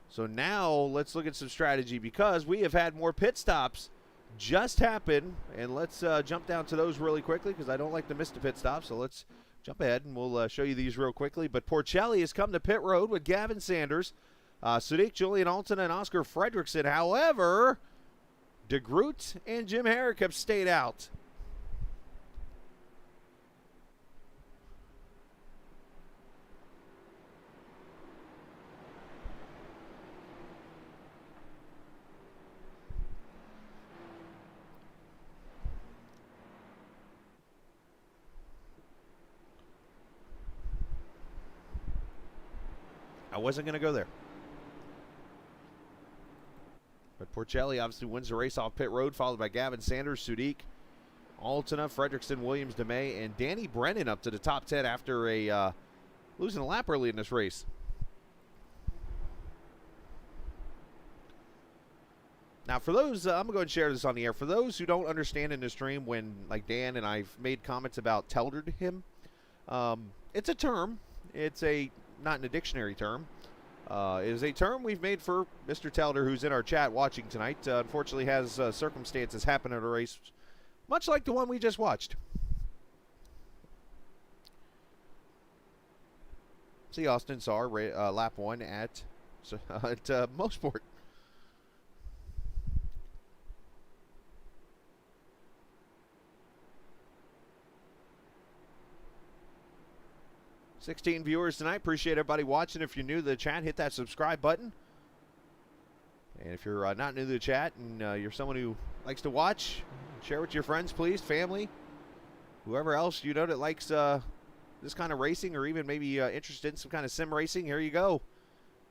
So now let's look at some strategy because we have had more pit stops just happen. And let's jump down to those really quickly because I don't like to miss the pit stop. So let's jump ahead and we'll show you these real quickly. But Porcelli has come to pit road with Gavin Sanders, Sudik, Julian Alton, and Oscar Fredrickson. However, DeGroot and Jim Herrick have stayed out. I wasn't going to go there. But Porcelli obviously wins the race off pit road, followed by Gavin Sanders, Sudik, Altona, Fredrickson, Williams, DeMay, and Danny Brennan up to the top 10 after a losing a lap early in this race. Now, for those, I'm going to go ahead and share this on the air. For those who don't understand in this stream, when, like Dan and I've made comments about tethered him, it's a term. It's a not in a dictionary term. It is a term we've made for Mr. Telder, who's in our chat watching tonight. Unfortunately, has circumstances happen at a race, much like the one we just watched. See Austin Saar, lap 1 at Mosport. $16 viewers tonight. Appreciate everybody watching. If you're new to the chat, hit that subscribe button. And if you're not new to the chat and you're someone who likes to watch, share with your friends, please, family, whoever else you know that likes this kind of racing or even maybe interested in some kind of sim racing, here you go.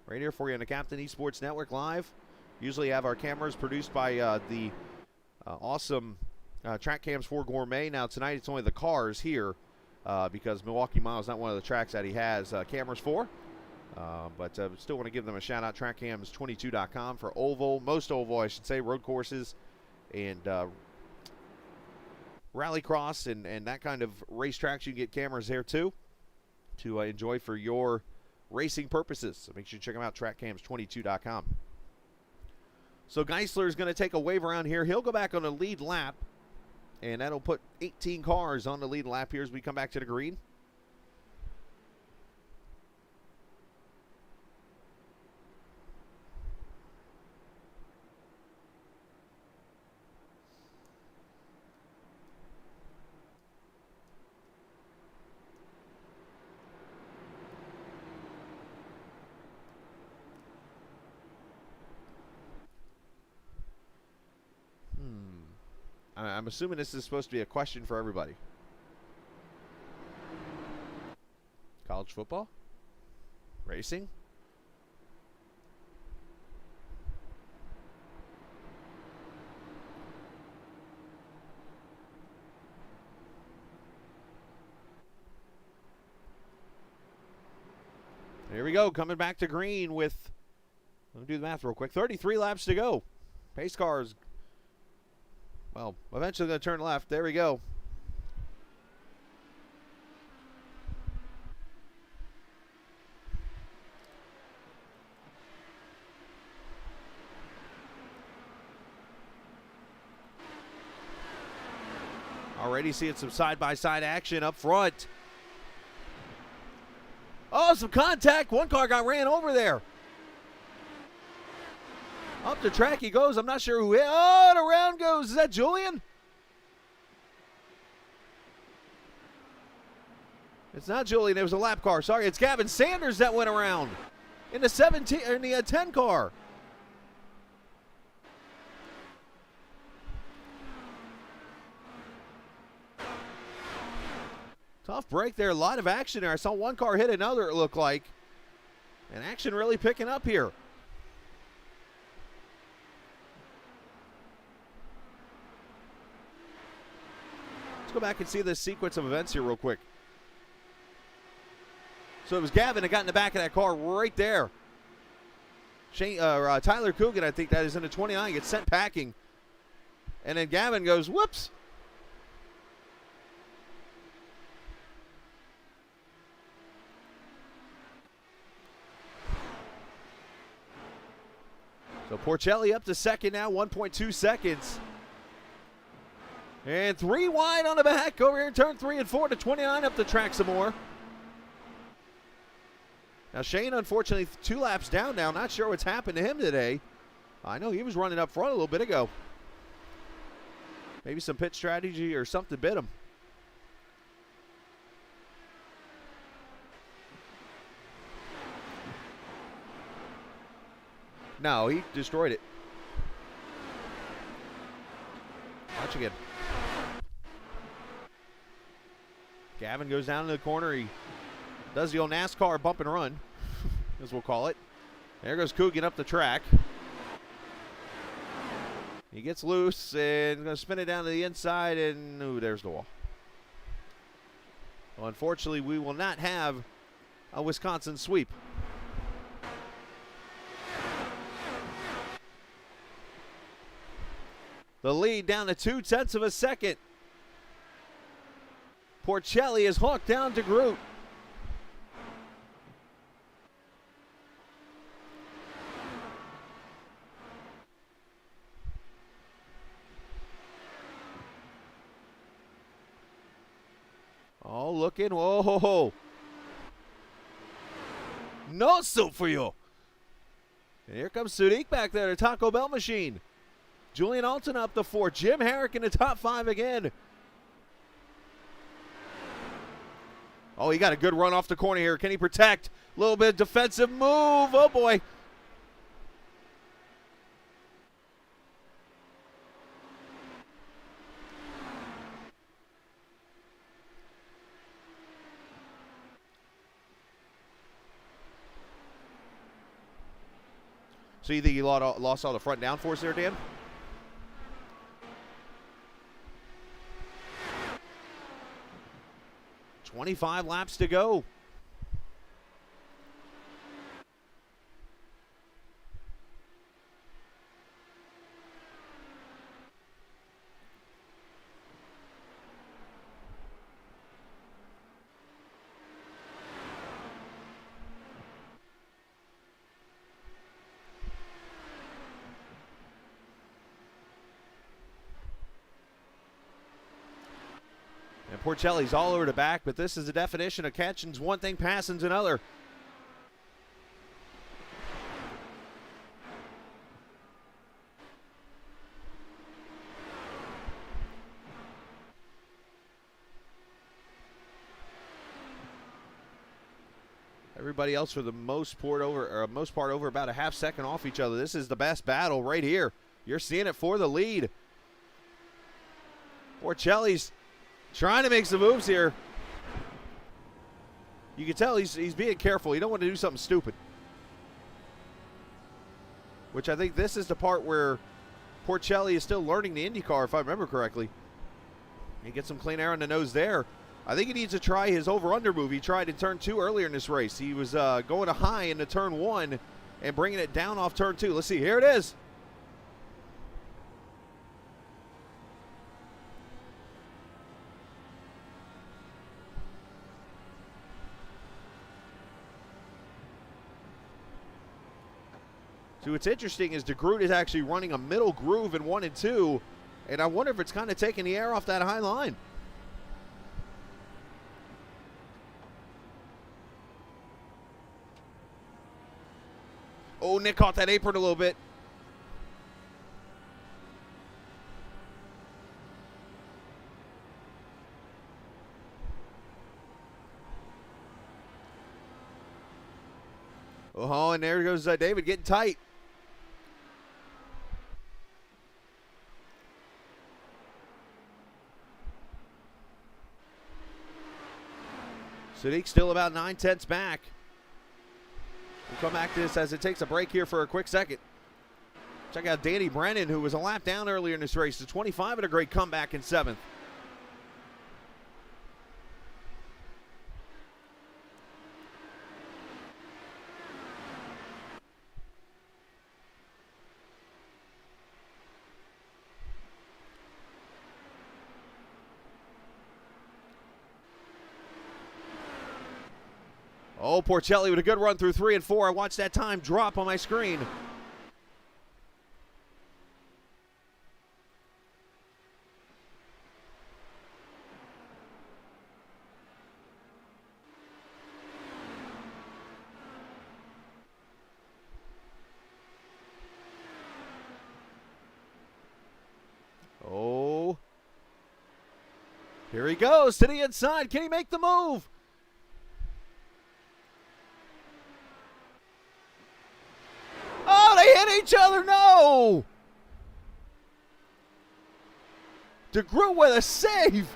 Right here for you on the Captain Esports Network live. Usually have our cameras produced by the awesome Track Cams 4 Gourmet. Now tonight it's only the cars here because Milwaukee Mile is not one of the tracks that he has cameras for. But still want to give them a shout out. TrackCams22.com for oval, most oval I should say, road courses and rallycross and that kind of racetracks. You can get cameras there too to enjoy for your racing purposes. So make sure you check them out, TrackCams22.com. So Geisler is going to take a wave around here. He'll go back on the lead lap, and that'll put 18 cars on the lead lap here as we come back to the green. I'm assuming this is supposed to be a question for everybody. College football? Racing? Here we go, coming back to green with, let me do the math real quick, 33 laps to go. Pace cars, well, eventually going to turn left. There we go. Already seeing some side-by-side action up front. Oh, some contact. One car got ran over there. Up the track he goes. I'm not sure who hit. Oh, and around goes. Is that Julian? It's not Julian. It was a lap car. Sorry, it's Gavin Sanders that went around in the 10 car. Tough break there. A lot of action there. I saw one car hit another, it looked like. And action really picking up here. Let's go back and see this sequence of events here real quick. So it was Gavin that got in the back of that car right there. Tyler Coogan, I think that is in the 29, gets sent packing. And then Gavin goes, whoops. So Porcelli up to second now, 1.2 seconds. And 3 wide on the back. Over here in turn 3 and 4 to 29 up the track some more. Now Shane, unfortunately, 2 laps down now. Not sure what's happened to him today. I know he was running up front a little bit ago. Maybe some pit strategy or something bit him. No, he destroyed it. Watch again. Gavin goes down to the corner. He does the old NASCAR bump and run, as we'll call it. There goes Coogan up the track. He gets loose and going to spin it down to the inside, and ooh, there's the wall. Well, unfortunately, we will not have a Wisconsin sweep. The lead down to 0.2 of a second. Porcelli is hawked down to Groot. Oh, looking. Whoa. No soup for you. And here comes Sadiq back there, the Taco Bell machine. Julian Alton up to 4. Jim Herrick in the top 5 again. Oh, he got a good run off the corner here. Can he protect? A little bit of defensive move. Oh, boy. So you think he lost all the front downforce there, Dan? "25 laps to go." And Porcelli's all over the back, but this is the definition of catching's one thing, passing's another. Everybody else for the most part over about a half second off each other. This is the best battle right here. You're seeing it for the lead. Porcelli's trying to make some moves here. You can tell he's being careful. He don't want to do something stupid. Which I think this is the part where Porcelli is still learning the IndyCar, if I remember correctly. He gets some clean air on the nose there. I think he needs to try his over-under move. He tried in turn 2 earlier in this race. He was going to high into turn 1 and bringing it down off turn 2. Let's see. Here it is. So what's interesting is DeGroot is actually running a middle groove in 1 and 2, and I wonder if it's kind of taking the air off that high line. Oh, Nick caught that apron a little bit. Oh, and there goes David getting tight. Sadiq still about 9/10 back. We'll come back to this as it takes a break here for a quick second. Check out Danny Brennan, who was a lap down earlier in this race. The 25 and a great comeback in 7th. Oh, Porcelli with a good run through 3 and 4. I watched that time drop on my screen. Oh. Here he goes to the inside. Can he make the move? Each other, no! DeGroot with a save.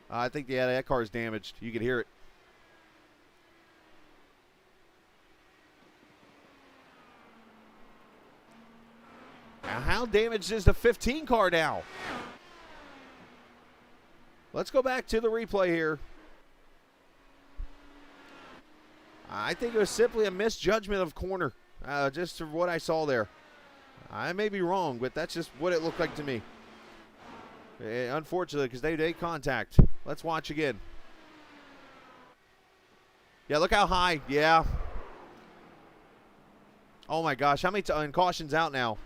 I think, yeah, that car is damaged. You can hear it. How damaged is the 15 car now? Let's go back to the replay here. I think it was simply a misjudgment of corner, just from what I saw there. I may be wrong, but that's just what it looked like to me. Unfortunately, because they contact. Let's watch again. Yeah, look how high. Yeah. Oh, my gosh. How many and caution's out now?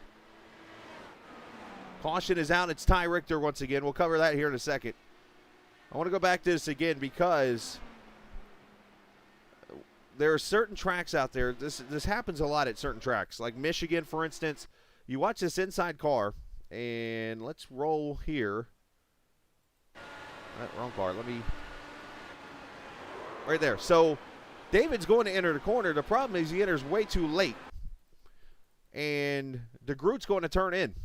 Caution is out. It's Ty Richter once again. We'll cover that here in a second. I want to go back to this again because there are certain tracks out there. This happens a lot at certain tracks. Like Michigan, for instance. You watch this inside car, and let's roll here. Wrong car. Let me. Right there. So David's going to enter the corner. The problem is he enters way too late. and DeGroot's going to turn in.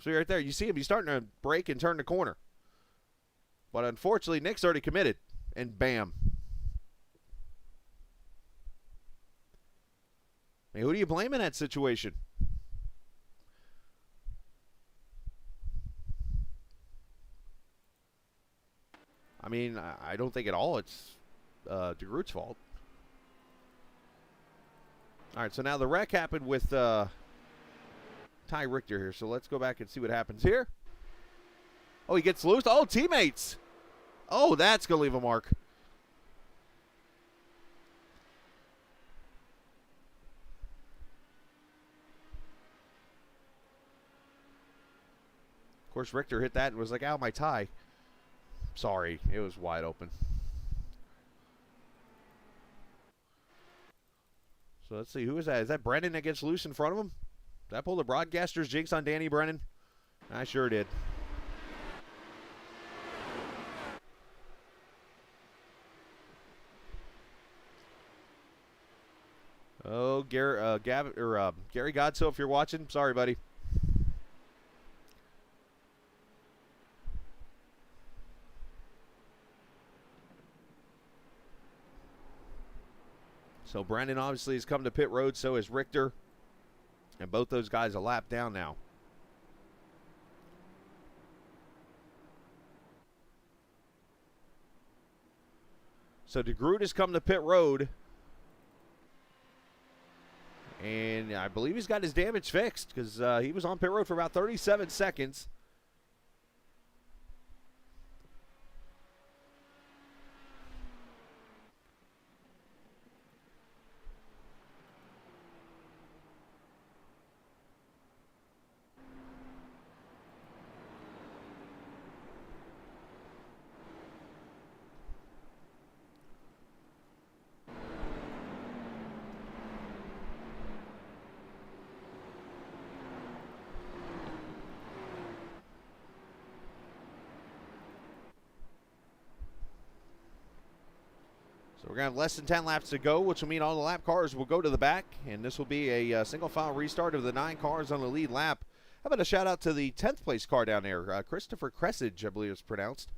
See right there, you see him, he's starting to brake and turn the corner. But unfortunately, Nick's already committed, and bam. I mean, who do you blame in that situation? I mean, I don't think at all it's DeGroot's fault. All right, so now the wreck happened with Ty Richter here. So let's go back and see what happens here. Oh, he gets loose. Oh, teammates. Oh, that's going to leave a mark. Of course, Richter hit that and was like, ow, my tie. Sorry, it was wide open. So let's see, who is that? Is that Brennan that gets loose in front of him? Did I pull the broadcaster's jinx on Danny Brennan? I sure did. Oh, Gary Godso, if you're watching, sorry, buddy. So Brennan obviously has come to pit road, so has Richter. And both those guys a lap down now. So DeGroot has come to pit road. And I believe he's got his damage fixed because he was on pit road for about 37 seconds. So we're going to have less than 10 laps to go, which will mean all the lap cars will go to the back, and this will be a single file restart of the 9 cars on the lead lap. How about a shout out to the 10th place car down there, Christopher Cressage, I believe it's pronounced.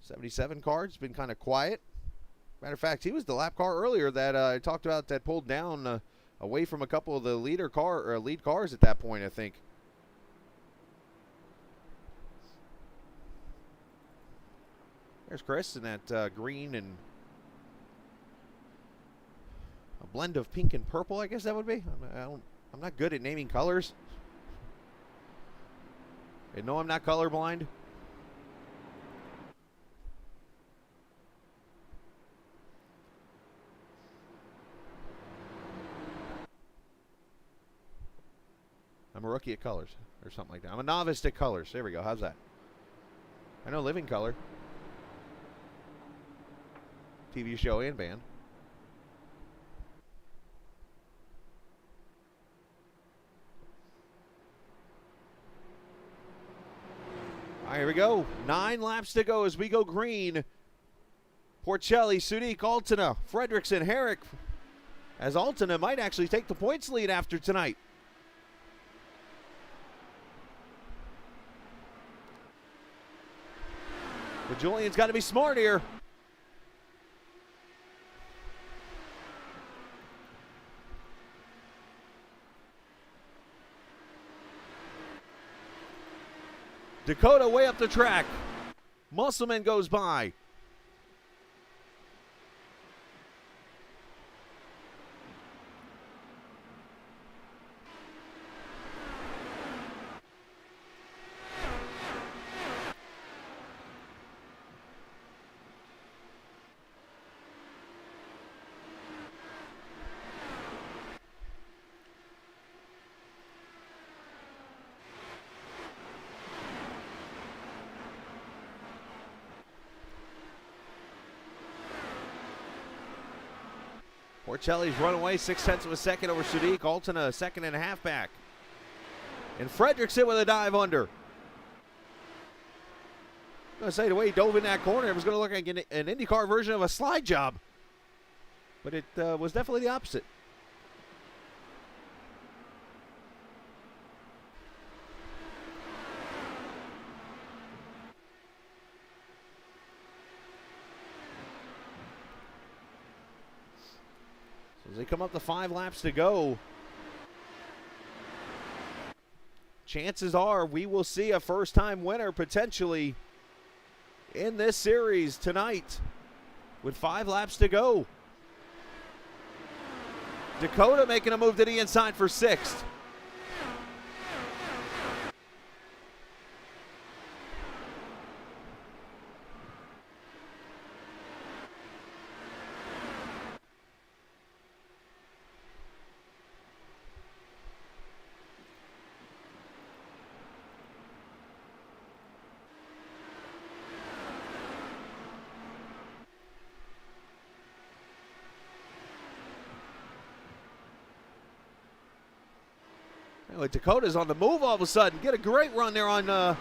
77 car, it's been kind of quiet. Matter of fact, he was the lap car earlier that I talked about that pulled down away from a couple of the lead cars at that point, I think. There's Chris in that green and a blend of pink and purple, I guess that would be. I'm not good at naming colors. And no, I'm not colorblind. I'm a rookie at colors or something like that. I'm a novice at colors. There we go. How's that? I know living color. TV show and band. All right, here we go. 9 laps to go as we go green. Porcelli, Sudik, Altena, Fredrickson, Herrick. As Altena might actually take the points lead after tonight. But Julian's got to be smart here. Dakota way up the track. Musselman goes by. Porcelli's run away 0.6 of a second over Sudik. Altena a second and a half back. And Fredrickson with a dive under. going to say the way he dove in that corner, it was going to look like an IndyCar version of a slide job. But it was definitely the opposite. So as they come up to 5 laps to go, chances are we will see a first-time winner potentially in this series tonight with 5 laps to go. Dakota making a move to the inside for 6th. Anyway, Dakota's on the move all of a sudden. Get a great run there on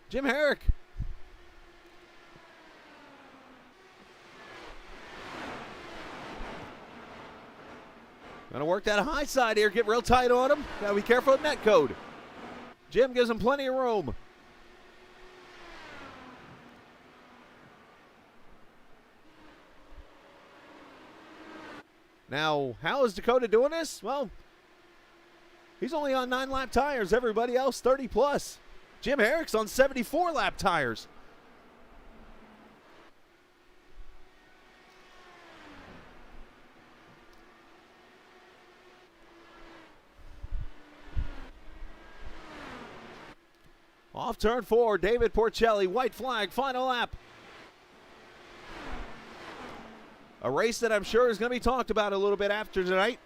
Jim Herrick. Gonna work that high side here. Get real tight on him. Gotta be careful of net code. Jim gives him plenty of room. Now, how is Dakota doing this? Well, he's only on 9-lap tires. Everybody else 30 plus. Jim Herrick's on 74-lap tires. Off turn 4, David Porcelli, white flag, final lap. A race that I'm sure is going to be talked about a little bit after tonight.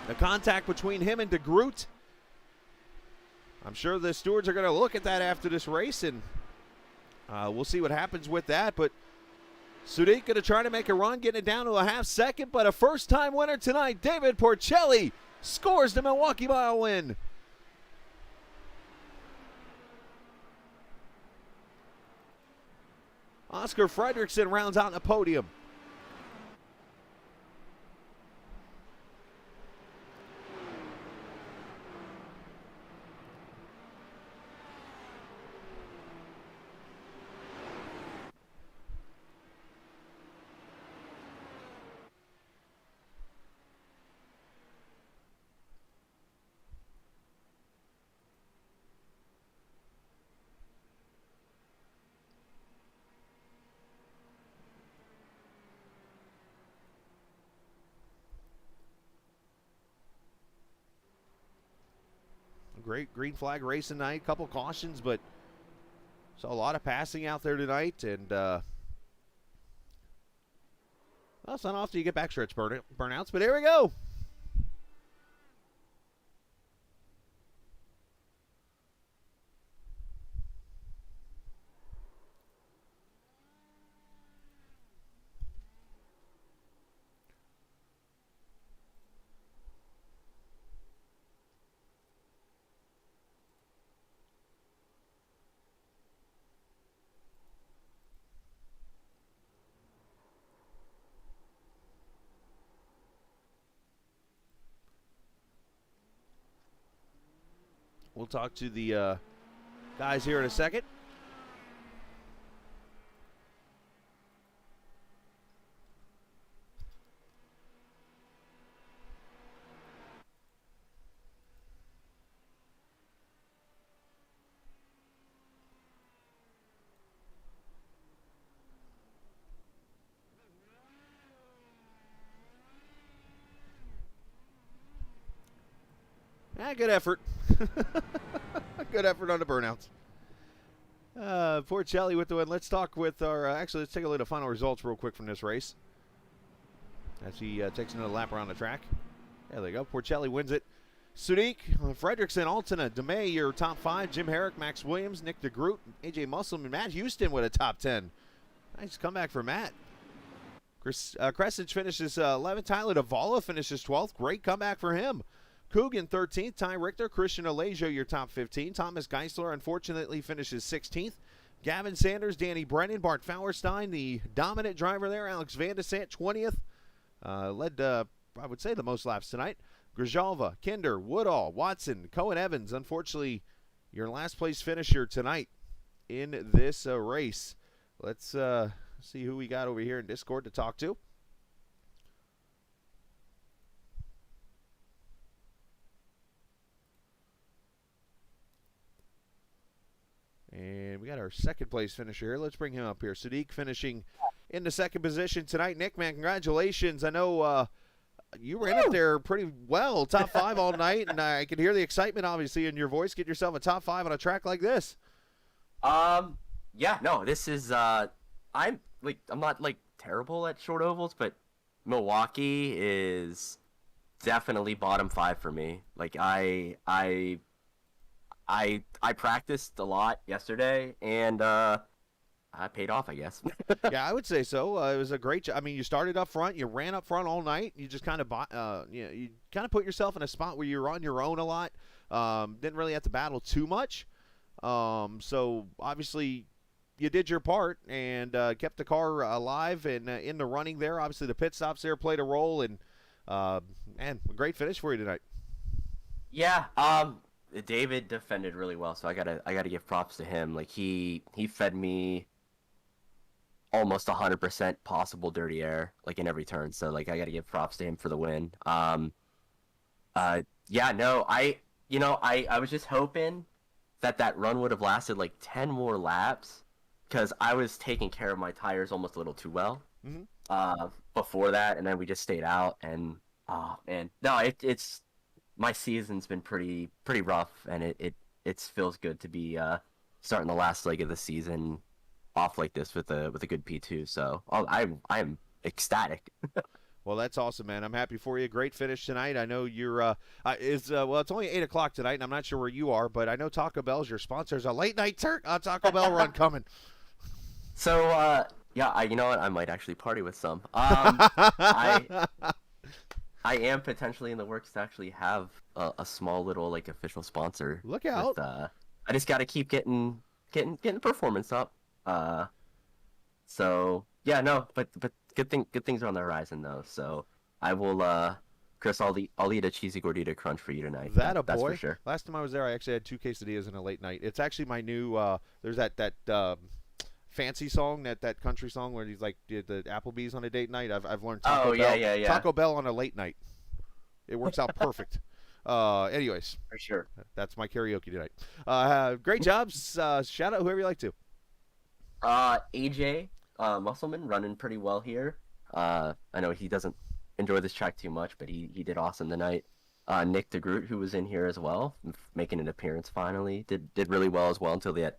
The contact between him and DeGroot. I'm sure the stewards are going to look at that after this race, and we'll see what happens with that. But Sudik going to try to make a run, getting it down to a half second, but a first-time winner tonight, David Porcelli, scores the Milwaukee Mile win. Oscar Fredrickson rounds out the podium. Great green flag race tonight. Couple cautions, but saw a lot of passing out there tonight. And well, it's not often you get backstretch burnouts, but here we go. We'll talk to the guys here in a second. Good effort. Good effort on the burnouts. Porcelli with the win. Let's talk with our, actually, let's take a look at the final results real quick from this race. As he takes another lap around the track. There they go. Porcelli wins it. Sudik, Fredrickson, Altena, DeMay, your top 5. Jim Herrick, Max Williams, Nick DeGroot, AJ Musselman, Matt Houston with a top 10. Nice comeback for Matt. Kresic finishes 11th. Tyler Davala finishes 12th. Great comeback for him. Coogan 13th, Ty Richter, Christian Alejo, your top 15. Thomas Geisler, unfortunately, finishes 16th. Gavin Sanders, Danny Brennan, Bart Fauerstein, the dominant driver there. Alex Van de Sant, 20th. Led, I would say, the most laps tonight. Grijalva, Kinder, Woodall, Watson, Cohen Evans. Unfortunately, your last place finisher tonight in this race. Let's see who we got over here in Discord to talk to. And we got our second place finisher here. Let's bring him up here. Sadiq finishing in the second position tonight. Nick, man, congratulations. I know you ran up there pretty well, top 5 all night, and I can hear the excitement, obviously, in your voice. Get yourself a top 5 on a track like this. Yeah, no, this is, I'm not, terrible at short ovals, but Milwaukee is definitely bottom 5 for me. Like, I practiced a lot yesterday, and I paid off, I guess. Yeah, I would say so. It was a great job. I mean, you started up front, you ran up front all night. You just kind of, you kind of put yourself in a spot where you were on your own a lot. Didn't really have to battle too much. So obviously, you did your part and kept the car alive and in the running there. Obviously, the pit stops there played a role, and man, a great finish for you tonight. Yeah. David defended really well, so I gotta give props to him. Like he fed me almost 100% possible dirty air, like in every turn. So like I gotta give props to him for the win. Yeah, no, I was just hoping that run would have lasted like 10 more laps, because I was taking care of my tires almost a little too well before that, and then we just stayed out. And man, no, it's my season's been pretty rough, and it feels good to be starting the last leg of the season off like this with a good P2. So I am ecstatic. Well, that's awesome, man. I'm happy for you. Great finish tonight. I know you're it's only 8 o'clock tonight, and I'm not sure where you are, but I know Taco Bell's your sponsor. There's a late night Taco Bell run coming. So yeah, you know what? I might actually party with some. I am potentially in the works to actually have a small little like official sponsor. Look out! I just got to keep getting the performance up. So yeah, no, but good things are on the horizon though. So I will, Chris, I'll eat a cheesy gordita crunch for you tonight. That's boy. For sure. Last time I was there, I actually had 2 quesadillas in a late night. It's actually my new. There's that fancy song, that country song where he's like the Applebee's on a date night. I've learned Taco Bell. Yeah. Taco Bell on a late night. It works out perfect. Anyways, for sure. That's my karaoke tonight. Great jobs. Shout out whoever you like to. AJ Musselman running pretty well here. I know he doesn't enjoy this track too much, but he did awesome tonight. Nick DeGroot, who was in here as well, making an appearance finally, did really well as well until that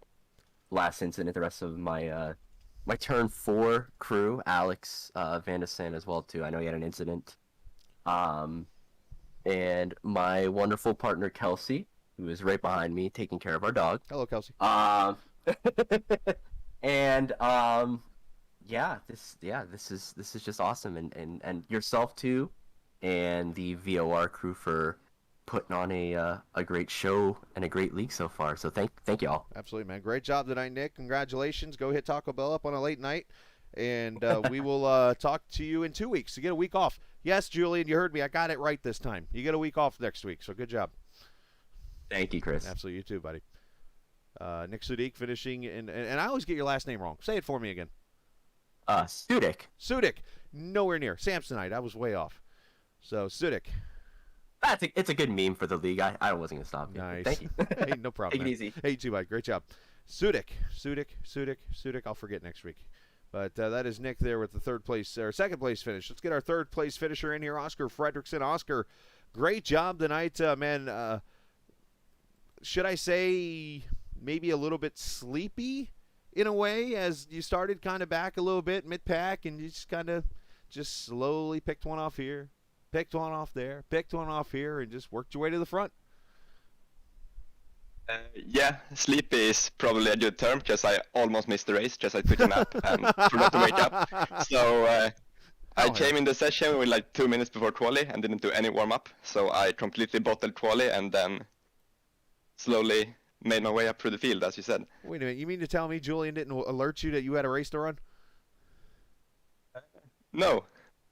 last incident. The rest of my turn 4 crew, Alex Van de Sant as well too. I know he had an incident. And my wonderful partner Kelsey, who is right behind me, taking care of our dog. Hello, Kelsey. And this is just awesome, and yourself too, and the VOR crew for putting on a great show and a great league so far. So thank y'all. Absolutely, man. Great job tonight, Nick. Congratulations. Go hit Taco Bell up on a late night, and we will talk to you in 2 weeks. You get a week off. Yes, Julian, you heard me. I got it right this time. You get a week off next week, so good job. Thank you, Chris. Absolutely, you too, buddy. Nick Sudik finishing, and I always get your last name wrong. Say it for me again. Sudik. Sudik. Nowhere near. Samsonite. I was way off. So, Sudik. It's a good meme for the league. I wasn't going to stop you. Nice. Thank you. Hey, no problem. Take it easy. Hey, you too, buddy. Great job. Sudik. I'll forget next week. But that is Nick there with the second place finish. Let's get our third place finisher in here, Oscar Fredrickson. Oscar, great job tonight, man. Should I say maybe a little bit sleepy in a way, as you started kind of back a little bit mid-pack, and you just kind of slowly picked one off here, picked one off there, picked one off here, and just worked your way to the front? Yeah, sleepy is probably a good term, because I almost missed the race, just I took a nap and forgot to wake up. So I came in the session with like 2 minutes before quali and didn't do any warm-up. So I completely bottled quali and then slowly made my way up through the field, as you said. Wait a minute. You mean to tell me Julian didn't alert you that you had a race to run? No.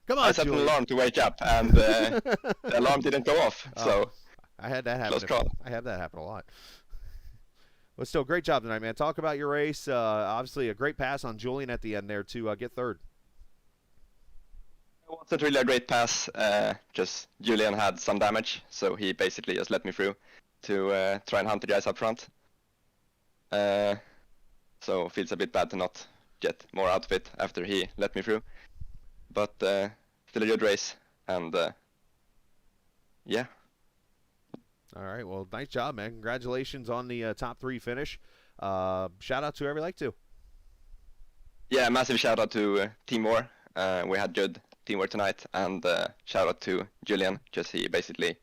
Come on, I set Julian. an alarm to wake up, and the alarm didn't go off. So I had that happen. close call. I have that happen a lot. But still, great job tonight, man. Talk about your race. Obviously, a great pass on Julian at the end there to get third. It wasn't really a great pass. Just Julian had some damage, so he basically just let me through to try and hunt the guys up front. So feels a bit bad to not get more out of it after he let me through. But still a good race, and yeah. All right, well, nice job, man. Congratulations on the top 3 finish. Shout out to whoever you like to. Yeah, massive shout out to Team VOR. We had good teamwork tonight, and shout out to Julian, because he basically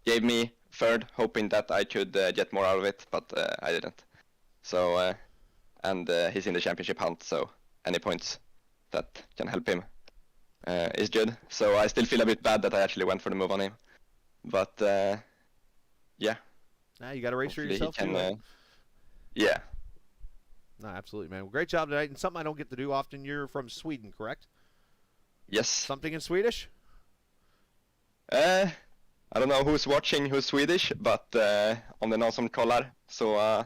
gave me third, hoping that I could get more out of it, but I didn't. So, and he's in the championship hunt, so any points that can help him is good. So I still feel a bit bad that I actually went for the move on him, but yeah. Nah, you got to race for yourself can, too. Right? Yeah. No, absolutely, man. Well, great job tonight, and something I don't get to do often. You're from Sweden, correct? Yes. Something in Swedish? I don't know who's watching who's Swedish, but om det är någon som kollar så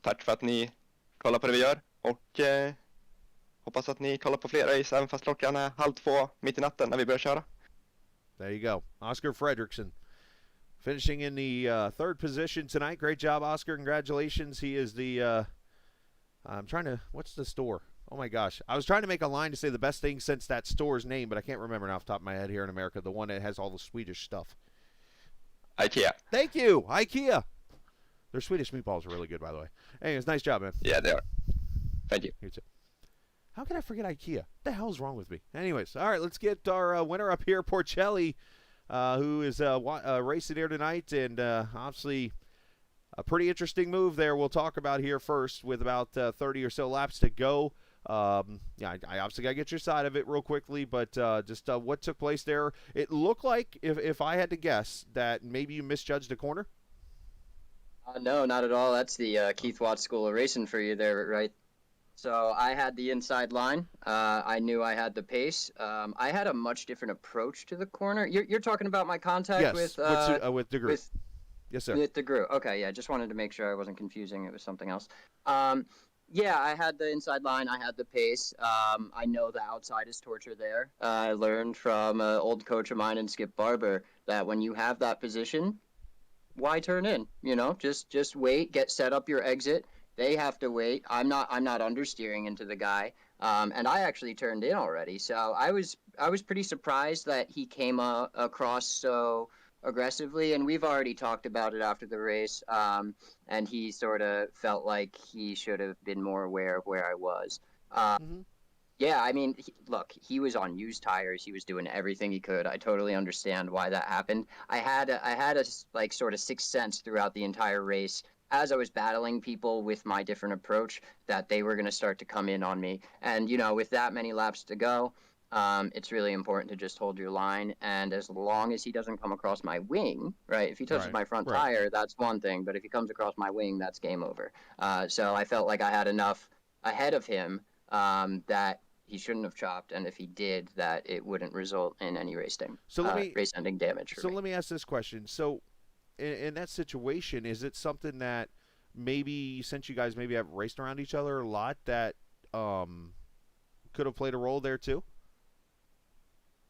tack för att ni kollar på det vi gör, och hoppas att ni kollar på fler race även fast klockan är 1:30 mitt i natten när vi börjar köra. There you go. Oscar Fredrickson finishing in the third position tonight. Great job, Oscar. Congratulations. He is the I'm trying to, what's the store? Oh my gosh. I was trying to make a line to say the best thing since that store's name, but I can't remember now off the top of my head here in America. The one that has all the Swedish stuff. IKEA. Thank you. IKEA. Their Swedish meatballs are really good, by the way. Anyways, nice job, man. Yeah, they are. Thank you. You too. How can I forget IKEA? What the hell's wrong with me? Anyways, all right, let's get our winner up here, Porcelli, who is racing here tonight, and obviously a pretty interesting move there we'll talk about here first with about 30 or so laps to go. Yeah, I obviously got to get your side of it real quickly, but just what took place there. It looked like, if I had to guess, that maybe you misjudged a corner. No, not at all. That's the Keith Watts School of Racing for you there, right? So I had the inside line. I knew I had the pace. I had a much different approach to the corner. You're talking about my contact with DeGroot. Yes, sir. With DeGroot. Okay, yeah. Just wanted to make sure I wasn't confusing it with something else. Yeah, I had the inside line. I had the pace. I know the outside is torture there. I learned from an old coach of mine in Skip Barber that when you have that position, why turn in? You know, just wait, get set up your exit. They have to wait. I'm not understeering into the guy. And I actually turned in already. So I was pretty surprised that he came across so aggressively, and we've already talked about it after the race. And he sort of felt like he should have been more aware of where I was. Yeah, I mean, look, he was on used tires. He was doing everything he could. I totally understand why that happened. I had a like sort of sixth sense throughout the entire race as I was battling people with my different approach that they were going to start to come in on me. And, you know, with that many laps to go, it's really important to just hold your line. And as long as he doesn't come across my wing, right, if he touches my front tire, that's one thing. But if he comes across my wing, that's game over. So I felt like I had enough ahead of him that he shouldn't have chopped. And if he did, that it wouldn't result in any race-ending damage for me. Let me ask this question. So in that situation, is it something that maybe, since you guys maybe have raced around each other a lot, that could have played a role there too?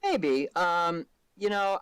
Maybe. You know,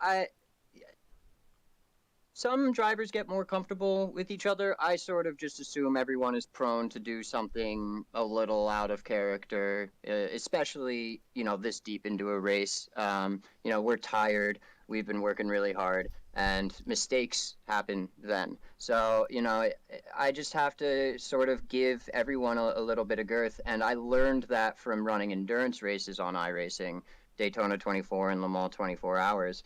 some drivers get more comfortable with each other. I sort of just assume everyone is prone to do something a little out of character, especially, you know, this deep into a race. You know, we're tired. We've been working really hard, and mistakes happen then. So, you know, I just have to sort of give everyone a little bit of girth, and I learned that from running endurance races on iRacing, Daytona 24 and Le Mans 24 hours,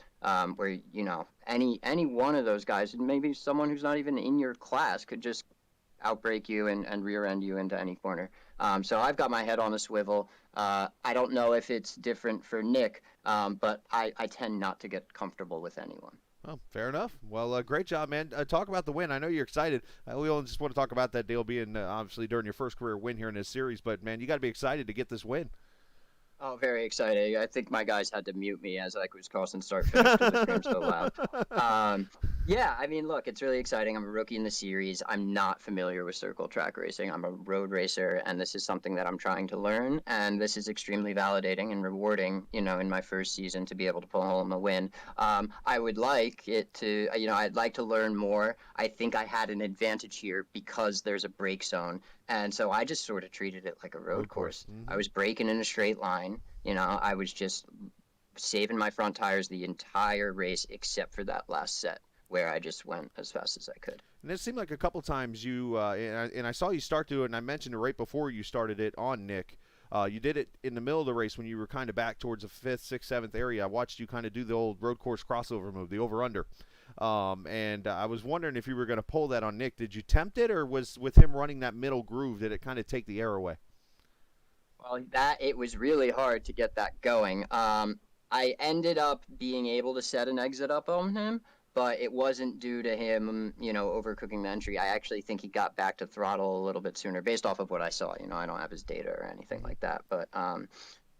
where, you know, any one of those guys, maybe someone who's not even in your class, could just outbrake you and rear end you into any corner. So I've got my head on a swivel. I don't know if it's different for Nick, but I tend not to get comfortable with anyone. Oh, fair enough. Well, great job, man. Talk about the win. I know you're excited. We all just want to talk about that deal being obviously during your first career win here in this series. But, man, you got to be excited to get this win. Oh, very exciting. I think my guys had to mute me as I was causing start finish because the scream's so loud. Yeah, I mean, look, it's really exciting. I'm a rookie in the series. I'm not familiar with circle track racing. I'm a road racer, and this is something that I'm trying to learn. And this is extremely validating and rewarding, in my first season to be able to pull home a win. I would like it to, I'd like to learn more. I think I had an advantage here because there's a brake zone. And so I just sort of treated it like a road course. Mm-hmm. I was braking in a straight line. I was just saving my front tires the entire race except for that last set where I just went as fast as I could. And it seemed like a couple times you, and I saw you start to it, and I mentioned it right before you started it on Nick. You did it in the middle of the race when you were kind of back towards the 5th, 6th, 7th area. I watched you kind of do the old road course crossover move, the over-under. And I was wondering if you were going to pull that on Nick. Did you tempt it, or was with him running that middle groove, did it kind of take the air away? Well, it was really hard to get that going. I ended up being able to set an exit up on him, but it wasn't due to him, overcooking the entry. I actually think he got back to throttle a little bit sooner based off of what I saw. I don't have his data or anything like that. But,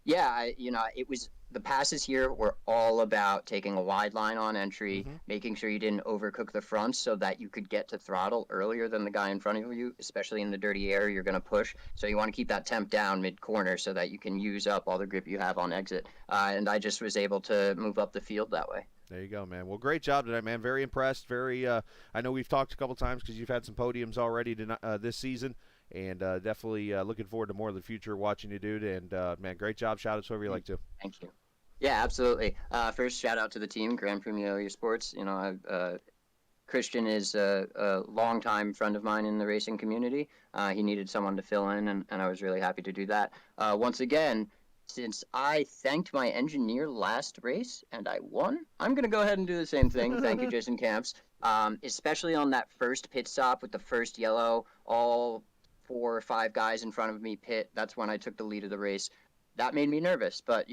it was the passes here were all about taking a wide line on entry, making sure you didn't overcook the fronts so that you could get to throttle earlier than the guy in front of you, especially in the dirty air you're going to push. So you want to keep that temp down mid-corner so that you can use up all the grip you have on exit. And I just was able to move up the field that way. There you go, man. Well, great job today, man. Very impressed. I know we've talked a couple times because you've had some podiums already this season. And definitely looking forward to more of the future watching you, dude. And, man, great job. Shout out to whoever you like to. Thank you. Yeah, absolutely. First, shout out to the team, Grand Premio Sports. Christian is a longtime friend of mine in the racing community. He needed someone to fill in, and I was really happy to do that. Once again, since I thanked my engineer last race and I won, I'm going to go ahead and do the same thing. Thank you, Jason Camps. Especially on that first pit stop with the first yellow, all 4 or 5 guys in front of me pit. That's when I took the lead of the race. That made me nervous, but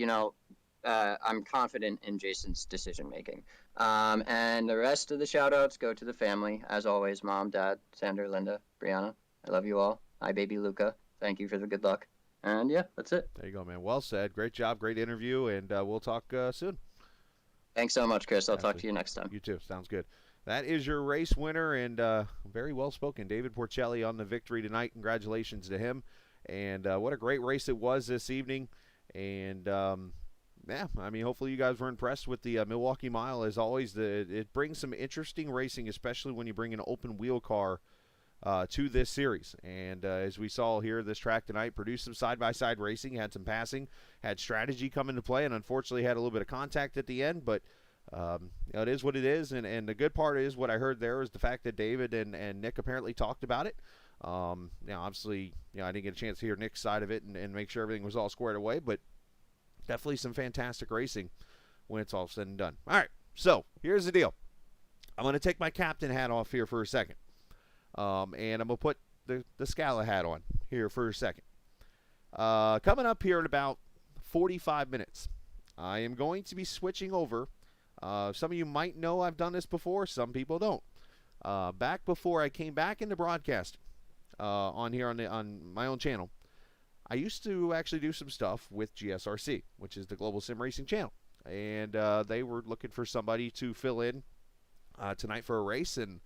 I'm confident in Jason's decision making. And the rest of the shout outs go to the family. As always, Mom, Dad, Sander, Linda, Brianna. I love you all. Hi, baby Luca. Thank you for the good luck. And yeah, that's it. There you go, man. Well said. Great job. Great interview. And we'll talk soon. Thanks so much, Chris. I'll talk to you next time. You too. Sounds good. That is your race winner, and very well spoken, David Porcelli, on the victory tonight. Congratulations to him. And what a great race it was this evening. And hopefully you guys were impressed with the Milwaukee Mile. As always, it brings some interesting racing, especially when you bring an open wheel car to this series. And as we saw here, this track tonight produced some side-by-side racing, had some passing, had strategy come into play, and unfortunately had a little bit of contact at the end, but it is what it is. And the good part is what I heard there is the fact that David and Nick apparently talked about it. Obviously, I didn't get a chance to hear Nick's side of it and make sure everything was all squared away, but definitely some fantastic racing when it's all said and done. All right, so here's the deal. I'm going to take my captain hat off here for a second. And I'm going to put the Scala hat on here for a second. Coming up here in about 45 minutes, I am going to be switching over. Some of you might know I've done this before. Some people don't. Back before I came back into broadcast on here on my own channel, I used to actually do some stuff with GSRC, which is the Global Sim Racing channel. And they were looking for somebody to fill in tonight for a race, and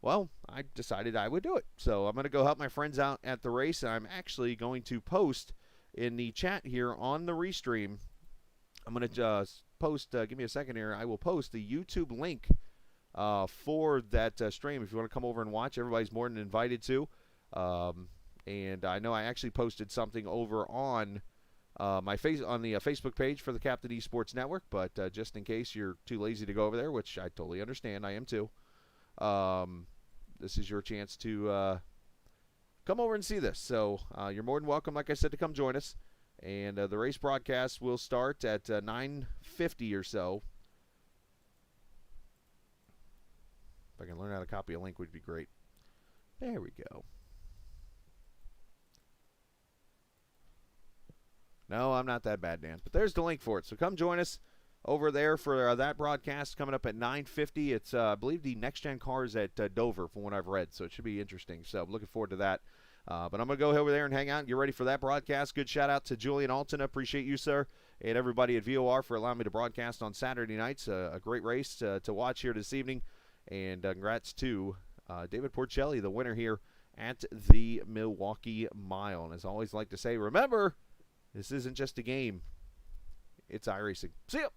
well, I decided I would do it. So I'm going to go help my friends out at the race, and I'm actually going to post in the chat here on the restream. I'm going to just post, give me a second here, I will post the YouTube link for that stream. If you want to come over and watch, everybody's more than invited to. And I know I actually posted something over on on the Facebook page for the Captain Esports Network, but just in case you're too lazy to go over there, which I totally understand, I am too. This is your chance to come over and see this. So you're more than welcome, like I said, to come join us. And the race broadcast will start at 9:50 or so. If I can learn how to copy a link, would be great. There we go. No, I'm not that bad, Dan. But there's the link for it. So come join us. over there for that broadcast coming up at 9:50. It's, I believe, the next-gen cars at Dover, from what I've read, so it should be interesting. So I'm looking forward to that. But I'm going to go over there and hang out and get ready for that broadcast. Good shout-out to Julian Alton. Appreciate you, sir, and everybody at VOR for allowing me to broadcast on Saturday nights. A great race to watch here this evening. And congrats to David Porcelli, the winner here at the Milwaukee Mile. And as I always like to say, remember, this isn't just a game. It's iRacing. See ya!